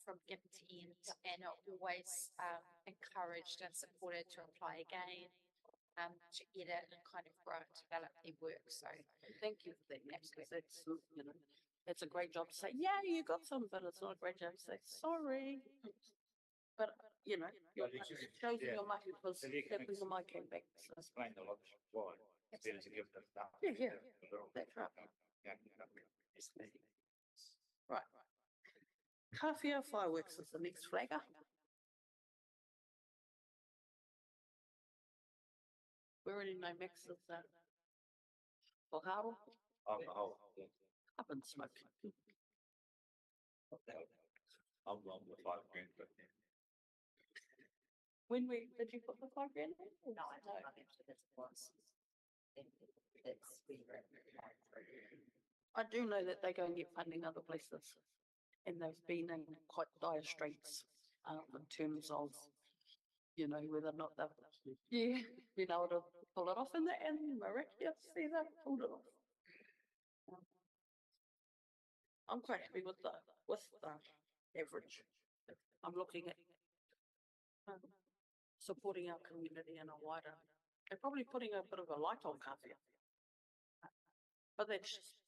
from beginning to end and are always encouraged and supported to apply again, to edit and kind of grow and develop their work. So Thank you for that, because that's, it's a great job to say, yeah, you got some, but it's not a great job to say, sorry. But, you're shows Yeah. your market was, So you can that was the mic came back, so. Explain the logic why. It's better to give them nothing. Yeah, A little. that's right. Yeah. Right. Kawhia Fireworks is the next flagger. We're in no mix of that. For Harold, Yeah. up and smoke. I'm wrong with 5 grand, but yeah. Did you put the 5 grand in? No, I don't know if it was. It's. I do know that they go and get funding other places. And they've been in quite dire straits, in terms of, you know, whether or not they've, yeah, been able to pull it off and miraculously they've pulled it off. I'm quite happy with the average. I'm looking at supporting our community in a wider, they're probably putting a bit of a light on kawhia. But that's just.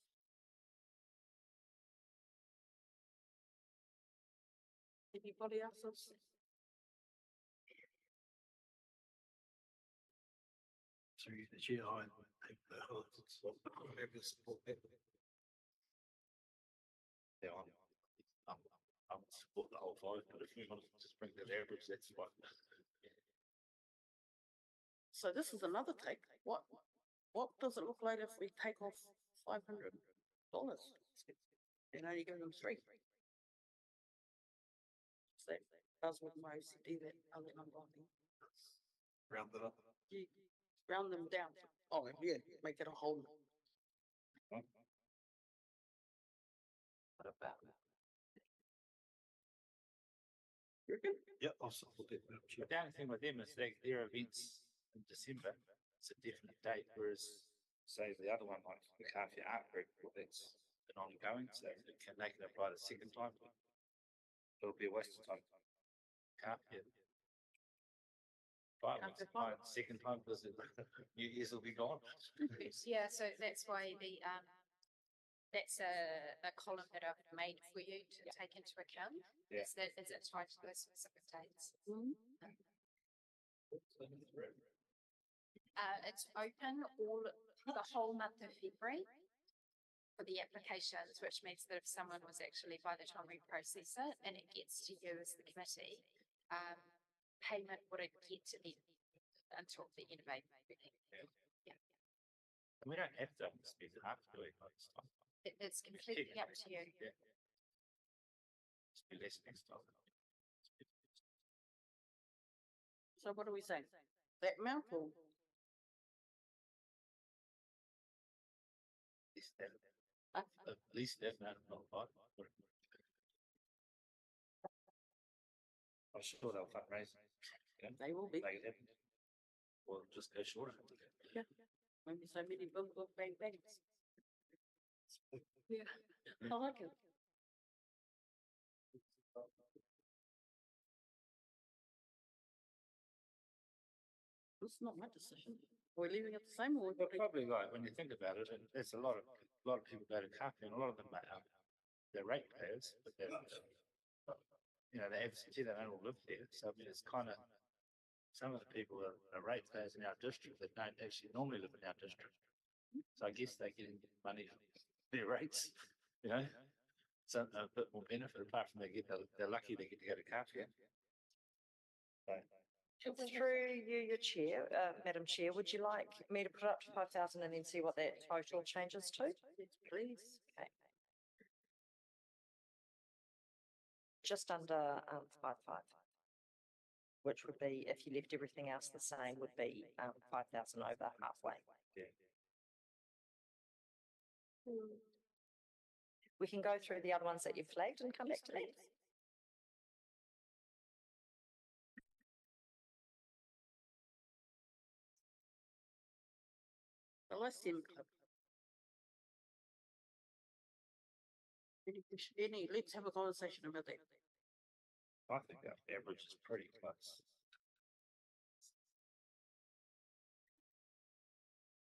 Anybody else? So you the chair, I think the whole support that. Yeah, I'm support the whole 5, but if you want to just bring the average, that's fine. So this is another take. What does it look like if we take off $500 and only give them 3? So that does with my OCD, that other number, I think. Round it up. You round them down. Oh, yeah, make it a whole. What about You reckon? Yeah, I'll support that, Madam Chair. But the only thing with them is their events in December, it's a definite date, whereas say the other one, like the Kawhia Art Group, well, that's an ongoing, so they can apply the second time. It'll be a waste of time. Kawhia. Fine, second time because New Year's will be gone. Yeah, so that's why that's a column that I've made for you to take into account. Yeah. Is it tied to those specific dates? It's open the whole month of February for the applications, which means that if someone was actually, by the time we process it and it gets to you as the committee, payment wouldn't get to them until the end of April. Yeah. And we don't have to spend half to do it next time. It's completely up to you. Yeah. Just be less next time. So what are we saying? That amount or? At least that amount, not 5. I'm sure they'll fundraise. Yeah. They will be. Make it happen. Or just go short. Yeah. Maybe so many boom, boom, bang, bangs. Yeah, I like it. It's not my decision. We're leaving it the same or? But probably like when you think about it, there's a lot of people go to Kawhia and a lot of them are they're ratepayers, but they're you know, they absentee, they don't all live there. So I mean it's kind of some of the people are ratepayers in our district that don't actually normally live in our district. So I guess they're getting money for their rates, you know. So a bit more benefit apart from they're lucky they get to go to Kawhia. Through you, your chair, Madam Chair, would you like me to put it up to 5,000 and then see what that total changes to? Yes, please. Okay. Just under 5,500, which would be, if you left everything else the same, would be 5,000 over halfway. Yeah. We can go through the other ones that you've flagged and come back to that. The Lyceum Club. Let's have a conversation about that. I think our average is pretty close.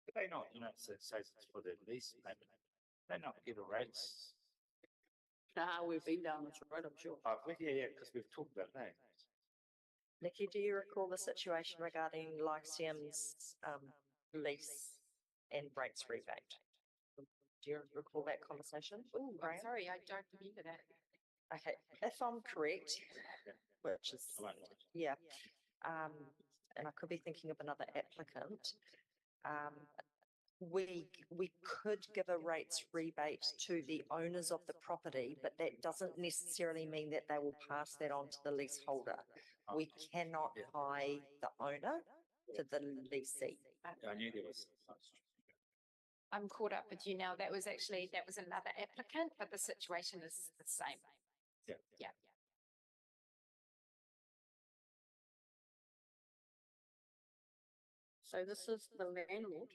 But they not, you know, it says it's for the lease payment. They not give a rates. Nah, we've been down this road, I'm sure. Yeah, because we've talked about that. Nikki, do you recall the situation regarding Lyceum's lease and rates rebate? Do you recall that conversation? Oh, I'm sorry, I don't remember that. Okay, if I'm correct, which is, yeah, and I could be thinking of another applicant, we could give a rates rebate to the owners of the property, but that doesn't necessarily mean that they will pass that on to the leaseholder. We cannot tie the owner to the leasee. I knew there was. I'm caught up with you now. That was another applicant, but the situation is the same. Yeah. Yeah. So this is the landlord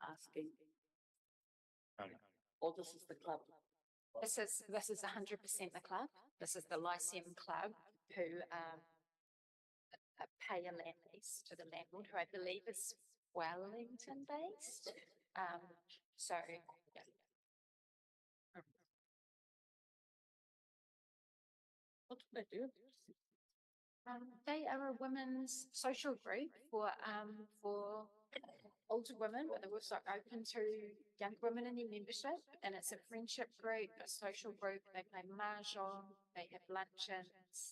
asking, or this is the club? This is 100% the club. This is the Lyceum Club who pay a land lease to the landlord, who I believe is Wellington based. So yeah. What do they do? They are a women's social group for older women, but they're also open to young women in their membership. And it's a friendship group, a social group. They play mahjong, they have luncheons.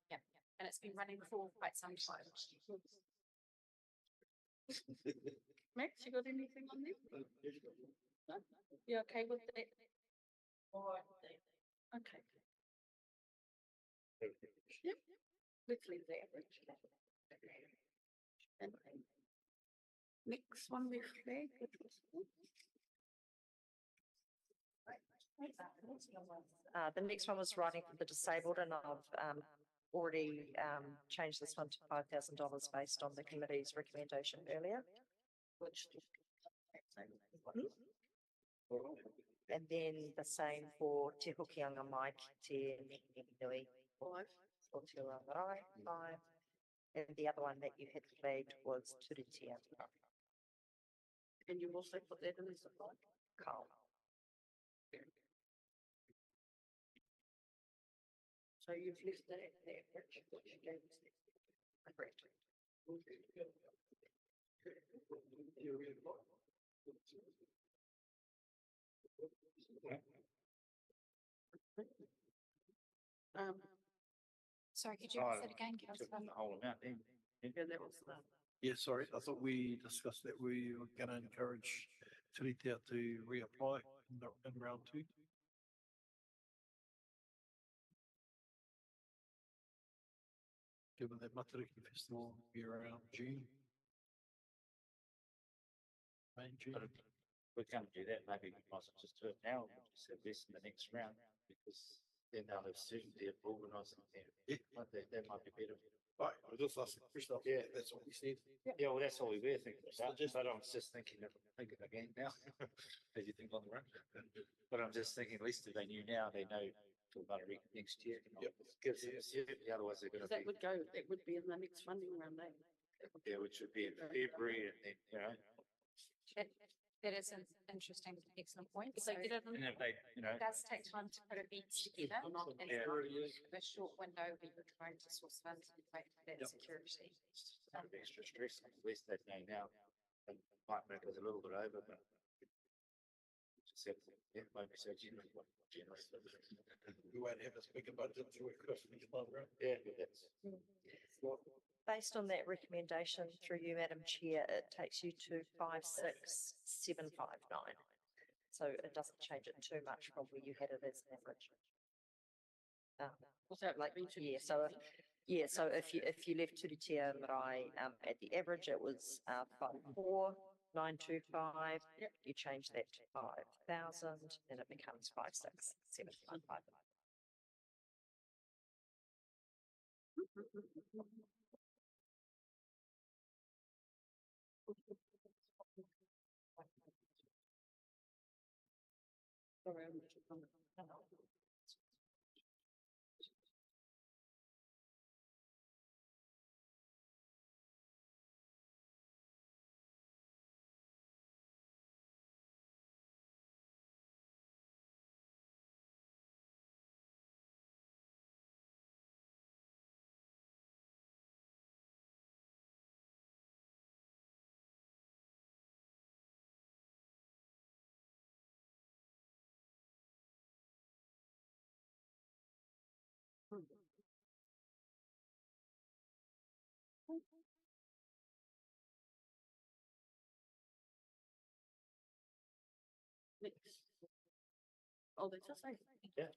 Yeah, and it's been running for quite some time. Max, you got anything on there? No? You okay with that? Okay. Yep. Let's leave the average. And next one we flagged, which was. The next one was writing for the disabled, and I've already changed this one to $5,000 based on the committee's recommendation earlier. Which. And then the same for Te Hokianga Mai Te Nui 5. Ōtorohanga 5. And the other one that you had flagged was Turitea And you also put that in as a 5. Kau. So you've left that at the average, which you gave us there. Correct. Sorry, could you ask that again, Councillor? The whole amount then. Yeah, that was the. Yeah, sorry, I thought we discussed that we were gonna encourage Turitea to reapply in round 2. Given that Matariki Festival will be around June. May, June. But if we can't do that, maybe we might as well just do it now, we'll just have this in the next round, because then they'll have certainty of organising there. Yeah. That might be better. Right, I just asked the question. Yeah, that's what we said. Yeah, well, that's all we were thinking about, just- but I'm just thinking again now, as you think on the run. But I'm just thinking, at least if they knew now, they know for about a week next year. Yep. Gives them certainty, otherwise they're gonna That be, that would be in the next funding round, eh? yeah, which would be in February, and then, you know, That is an interesting, excellent point. If So they it get it in. and if they, you know, does take time to put events together. And Yeah. the short window, we were trying to source funds and pay for that Yep. security. it's a bit of extra stress, at least they know now, and might make us a little bit over, but. Just have to, yeah, maybe so generous. We won't have as big a budget to work with in the long run. Yeah, but that's. Based on that recommendation through you, Madam Chair, it takes you to 56759. So it doesn't change it too much from where you had it as an average. Without Like, having to. so if you left Turitea Marae at the average, it was 54925. Yep. You change that to 5,000, and it becomes 56755. Sorry, I'm just on the. let's, oh, let's just say. Yeah.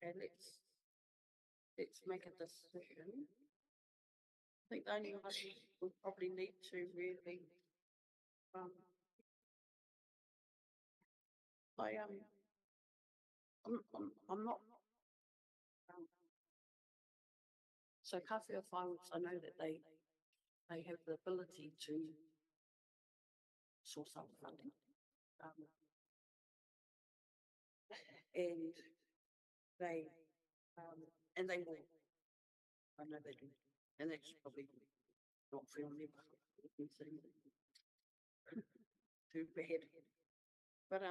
And let's make a decision. I think the only one we probably need to really, I'm not. So Kawhia Fireworks, I know that they have the ability to source out funding. And they will. I know they do. And that's probably not fair on them. Too bad. But,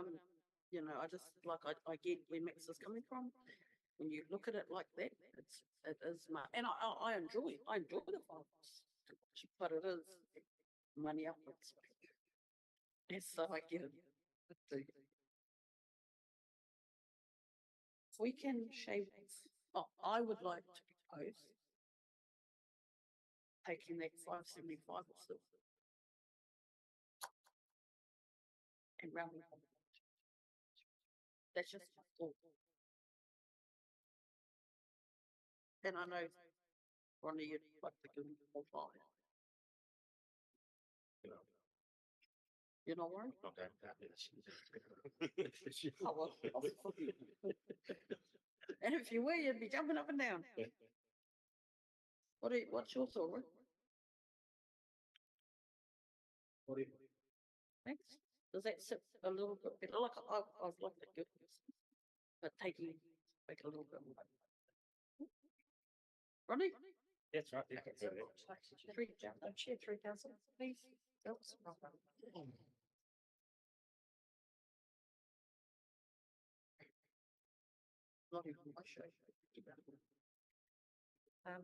you know, I just, like, I get where Max is coming from. When you look at it like that, it is and I enjoy the fireworks, but it is money upwards. Yes, so I get it. If we can shave, I would like to propose taking that 575 or so and rounding up. That's just my thought. And I know, Ronnie, you'd like to give me more time. You're not worried? Not going down this. Oh, well, and if you were, you'd be jumping up and down. Yeah. What's your thought, Rick? What do you? Thanks. Does that sit a little bit better? Like I've liked it good, but make a little bit more. Ronnie? That's right. Yeah. Chair 3,000, please. Oops, wrong one. Not even my show.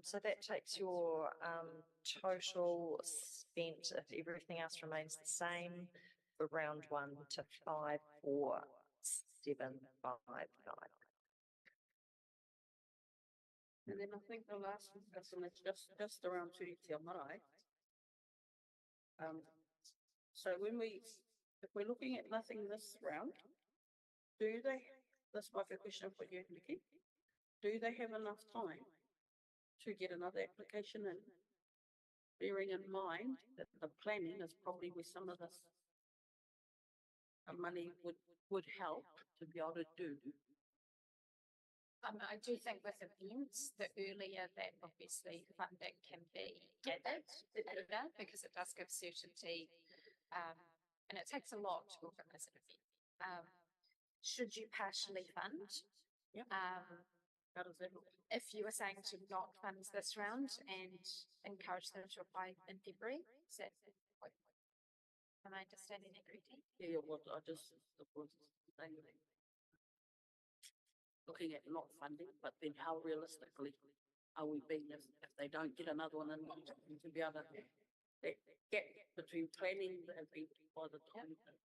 So that takes your total spent, if everything else remains the same, for round 1 to 5,4,759. And then I think the last discussion is just around Te Marae. So if we're looking at nothing this round, this might be a question for you, Nikki, do they have enough time to get another application in? Bearing in mind that the planning is probably where some of this money would help to be able to do. I do think with events, the earlier that obviously funding can be gathered, the better, because it does give certainty. And it takes a lot to organise an event. Should you partially fund? Yep. How does that look? If you were saying to not fund this round and encourage them to apply in February, is that what, am I understanding that correctly? Yeah, what I just was saying. Looking at not funding, but then how realistically are we being if they don't get another one in to be able to that gap between planning the event by the time it comes?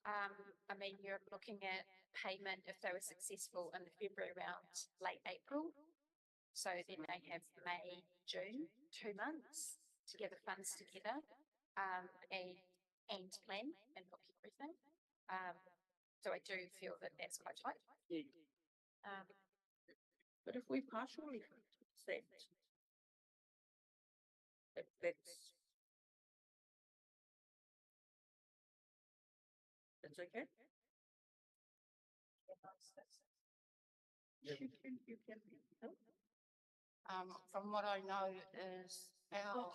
I mean, you're looking at payment if they were successful in the February round, late April. So then they have May, June, 2 months to get the funds together, and plan and book everything. So I do feel that that's quite tight. Yeah. But if we partially fund that's okay. You can help. From what I know is our.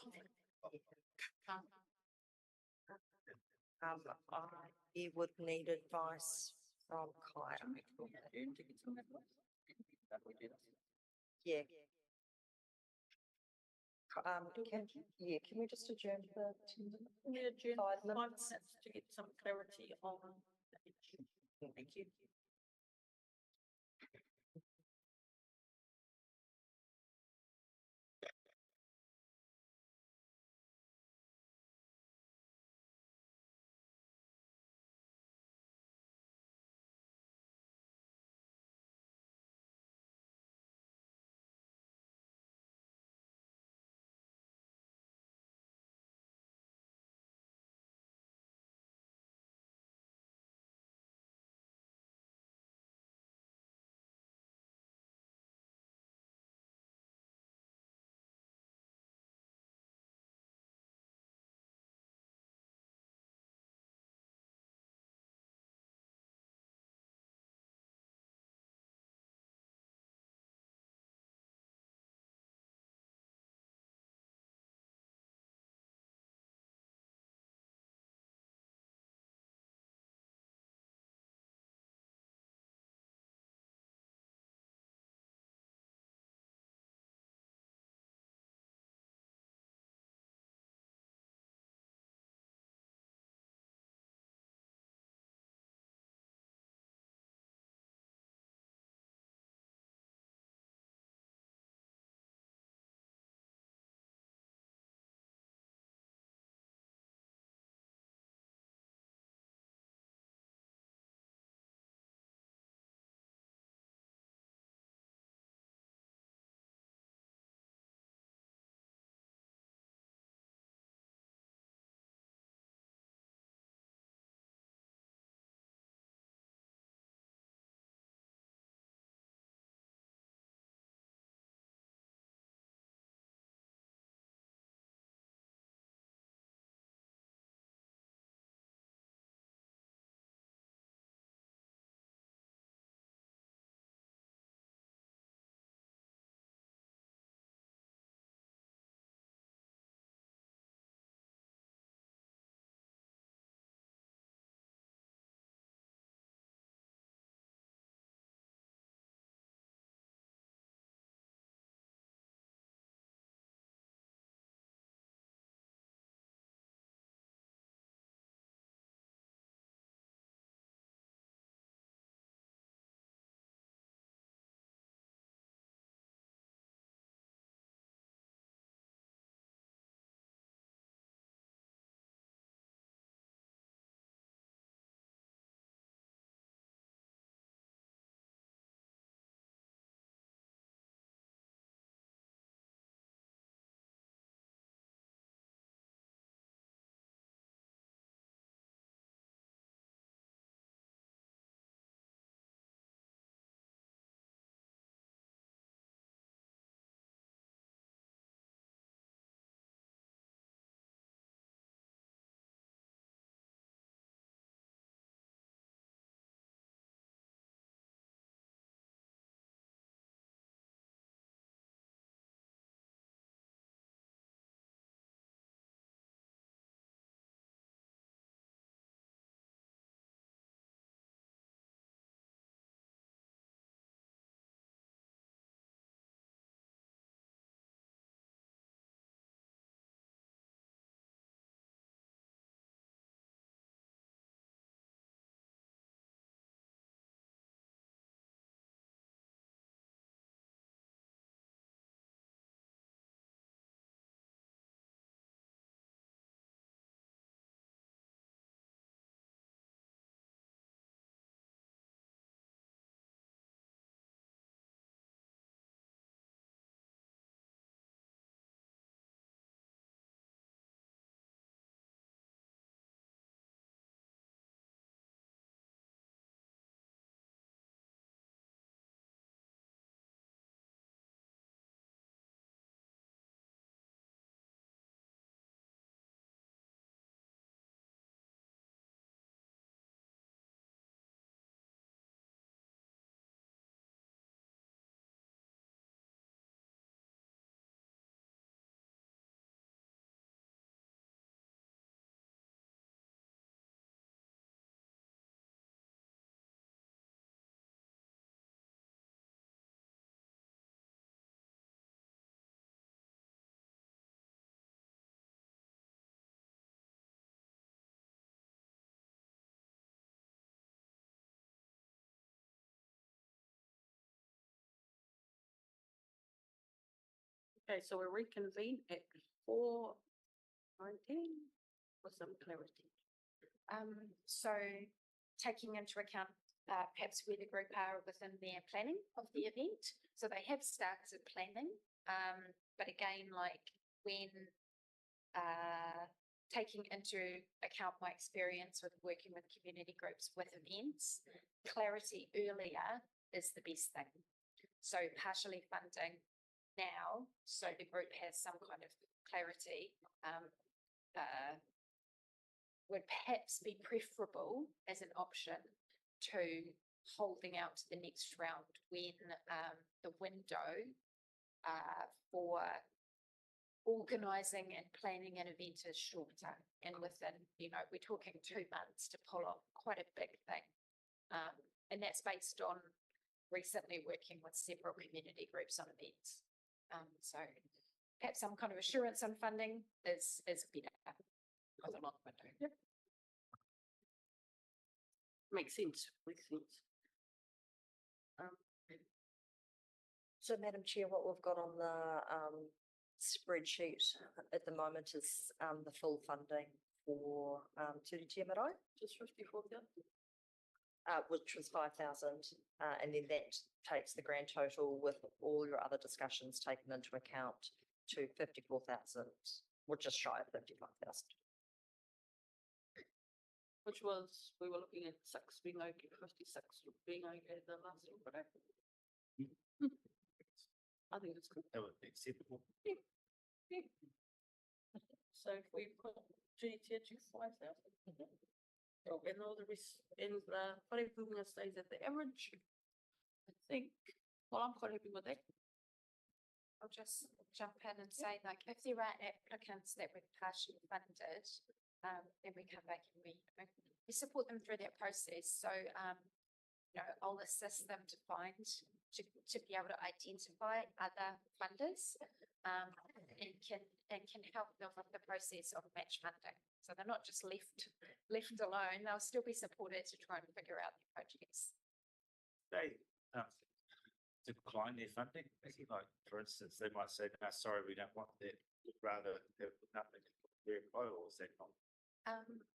You would need advice from Kaya. To get some advice. How do we do this? Yeah. Can we just adjourn for 10 minutes? We adjourn 5 5 minutes. minutes to get some clarity on the issue. Thank you. Okay, so we'll reconvene at 4:19 for some clarity. So taking into account perhaps where the group are within their planning of the event. So they have started planning, but again, like when taking into account my experience with working with community groups with events, clarity earlier is the best thing. So partially funding now, so the group has some kind of clarity, would perhaps be preferable as an option to holding out to the next round when the window for organising and planning an event is shorter, and within, we're talking 2 months to pull off quite a big thing. And that's based on recently working with several community groups on events. So perhaps some kind of assurance on funding is better. Because a long window. Yep. Makes sense. So Madam Chair, what we've got on the spreadsheet at the moment is the full funding for Turitea Marae, Just 54,000. which was 5,000, and then that takes the grand total with all your other discussions taken into account to 54,000, or just shy of 55,000. Which was, we were looking at 6 being okay, 56 being okay the last one, but I think it's good. That would be acceptable. So if we put GT to 5,000. Oh, and all the rest, and the wharepunga stays at the average. I think, well, I'm quite happy with that. I'll just jump in and say, like, if there are applicants that were partially funded, then we come back and we support them through that process. So, I'll assist them to be able to identify other funders, and can help them with the process of match funding. So they're not just left alone, they'll still be supported to try and figure out their projects. They decline their funding. Like, for instance, they might say, no, sorry, we don't want that, rather have nothing to verify, or is that not?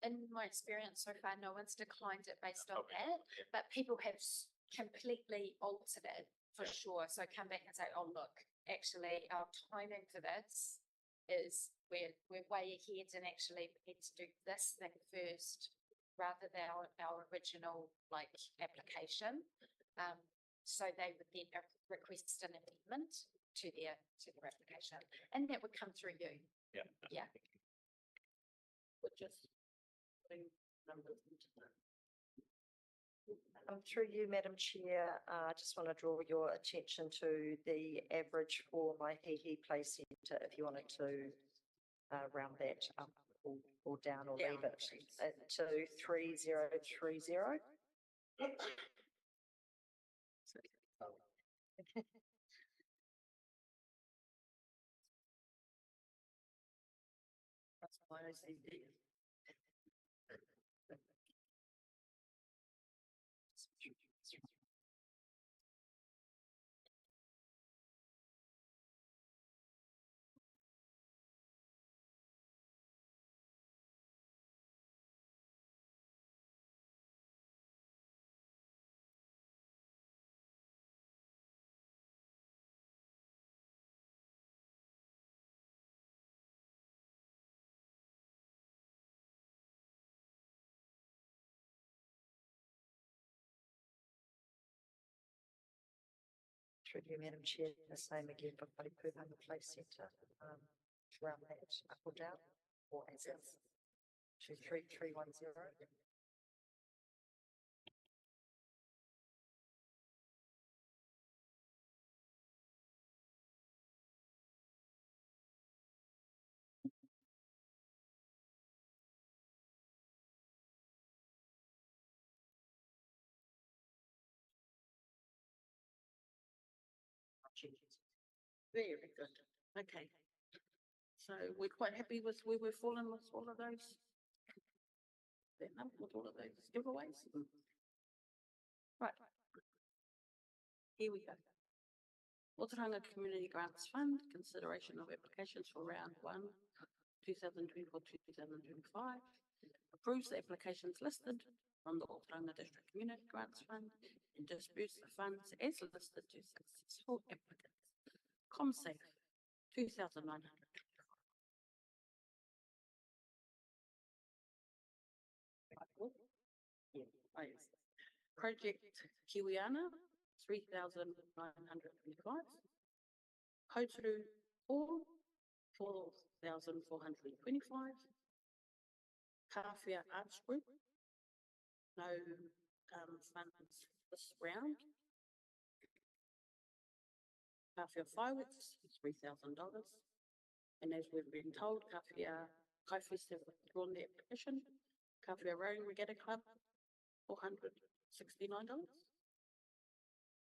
In my experience so far, no one's declined it based on Okay, that, yeah. but people have completely altered it for sure. So come back and say, oh, look, actually our timing for this is we're way ahead, and actually we need to do this thing first rather than our original application. So they would then request an amendment to their application, and that would come through you. Yeah. Yeah. But just putting numbers into that. Through you, Madam Chair, I just want to draw your attention to the average for my Hihi Play Centre, if you wanted to round that up or down or leave it to 3030. That's why I say D. Through you, Madam Chair, the same again for Ōtorohanga Play Centre, round that up or down, or as is, to 3310. Very good. Okay. So we're quite happy with where we've fallen with all of those. With all of those giveaways. Right. Here we go. Ōtorohanga Community Grants Fund, consideration of applications for round 1, 2024-2025. Approves the applications listed from the Ōtorohanga District Community Grants Fund and distributes the funds as listed to successful applicants. ComSafe, 2,900. Oh, yes. Project Kiwiana, 3,925. Ōtorohanga 4,425. Kawhia Arts Group, no funds this round. Kawhia Fireworks, $3,000. And as we've been told, Kawhia Kaifes have withdrawn their application. Kawhia Rowing Regatta Club, $469.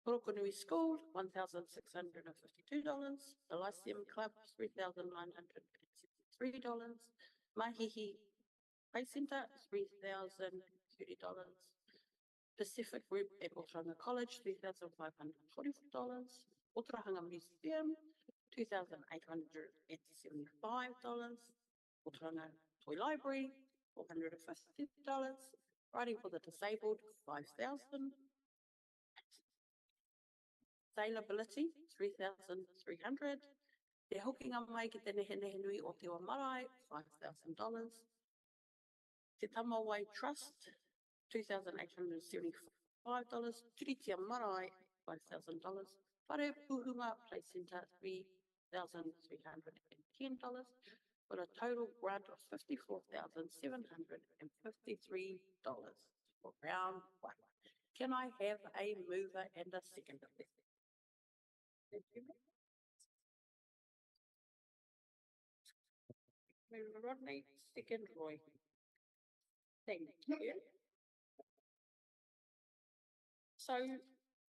Porokonui School, $1,652. The Lyceum Club, $3,963. Mahihi Play Centre, $3,030. Pacific Group at Ōtorohanga College, $3,544. Ōtorohanga Museum, $2,875. Ōtorohanga Toy Library, $450. Writing for the Disabled, $5,000. Sailability, $3,300. Te hokinga mai ki te nehe nui o te Wamarai, $5,000. Te Tamawai Trust, $2,875. Turitia Marae, $5,000. Whare Puhunga Play Centre, $3,310. For a total grant of $54,753 for round 1. Can I have a mover and a seconder, please? Thank you. Mover Rodney, second Roy. Thank you. So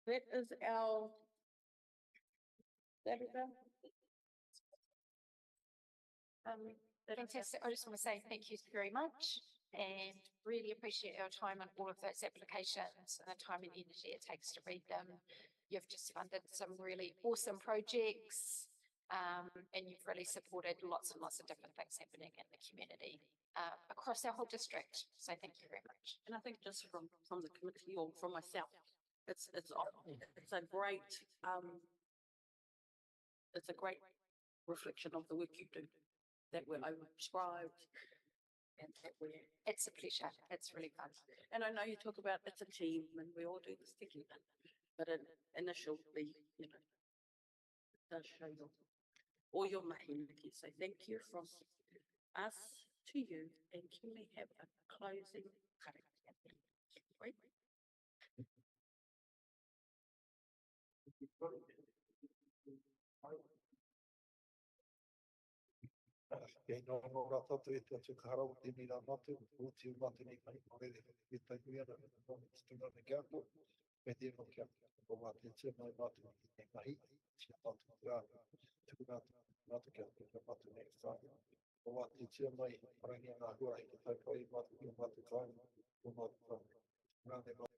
that is our. That is our. Fantastic. I just want to say thank you very much and really appreciate your time on all of those applications and the time and energy it takes to read them. You've just funded some really awesome projects, and you've really supported lots and lots of different things happening in the community across our whole district. So thank you very much. And I think just from the committee or from myself, it's a great reflection of the work you do, that we're oversubscribed and that we're. It's a pleasure. It's really fun. And I know you talk about it's a team and we all do this together, but initially, you know, it does show all your mahi. So thank you from us to you, and can we have a closing karakia? Right? Kei no rā tātou e te atu ka harau te mira matu, o te umate nei kai korere, e tai uiara, no te tūrana ki ako, me te no ki ako, o wā te tia mai matu i te mahi, tia tātou tūrana, tūrana matu ki ako, ka matu nei whāia, o wā te tia mai, parangi ngā hua, i te tai pai matu ki o matu kāinga, o matu kāinga, tūrana matu.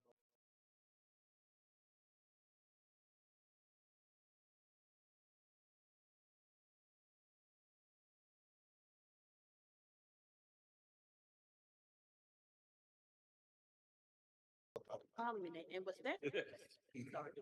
And with that, sorry.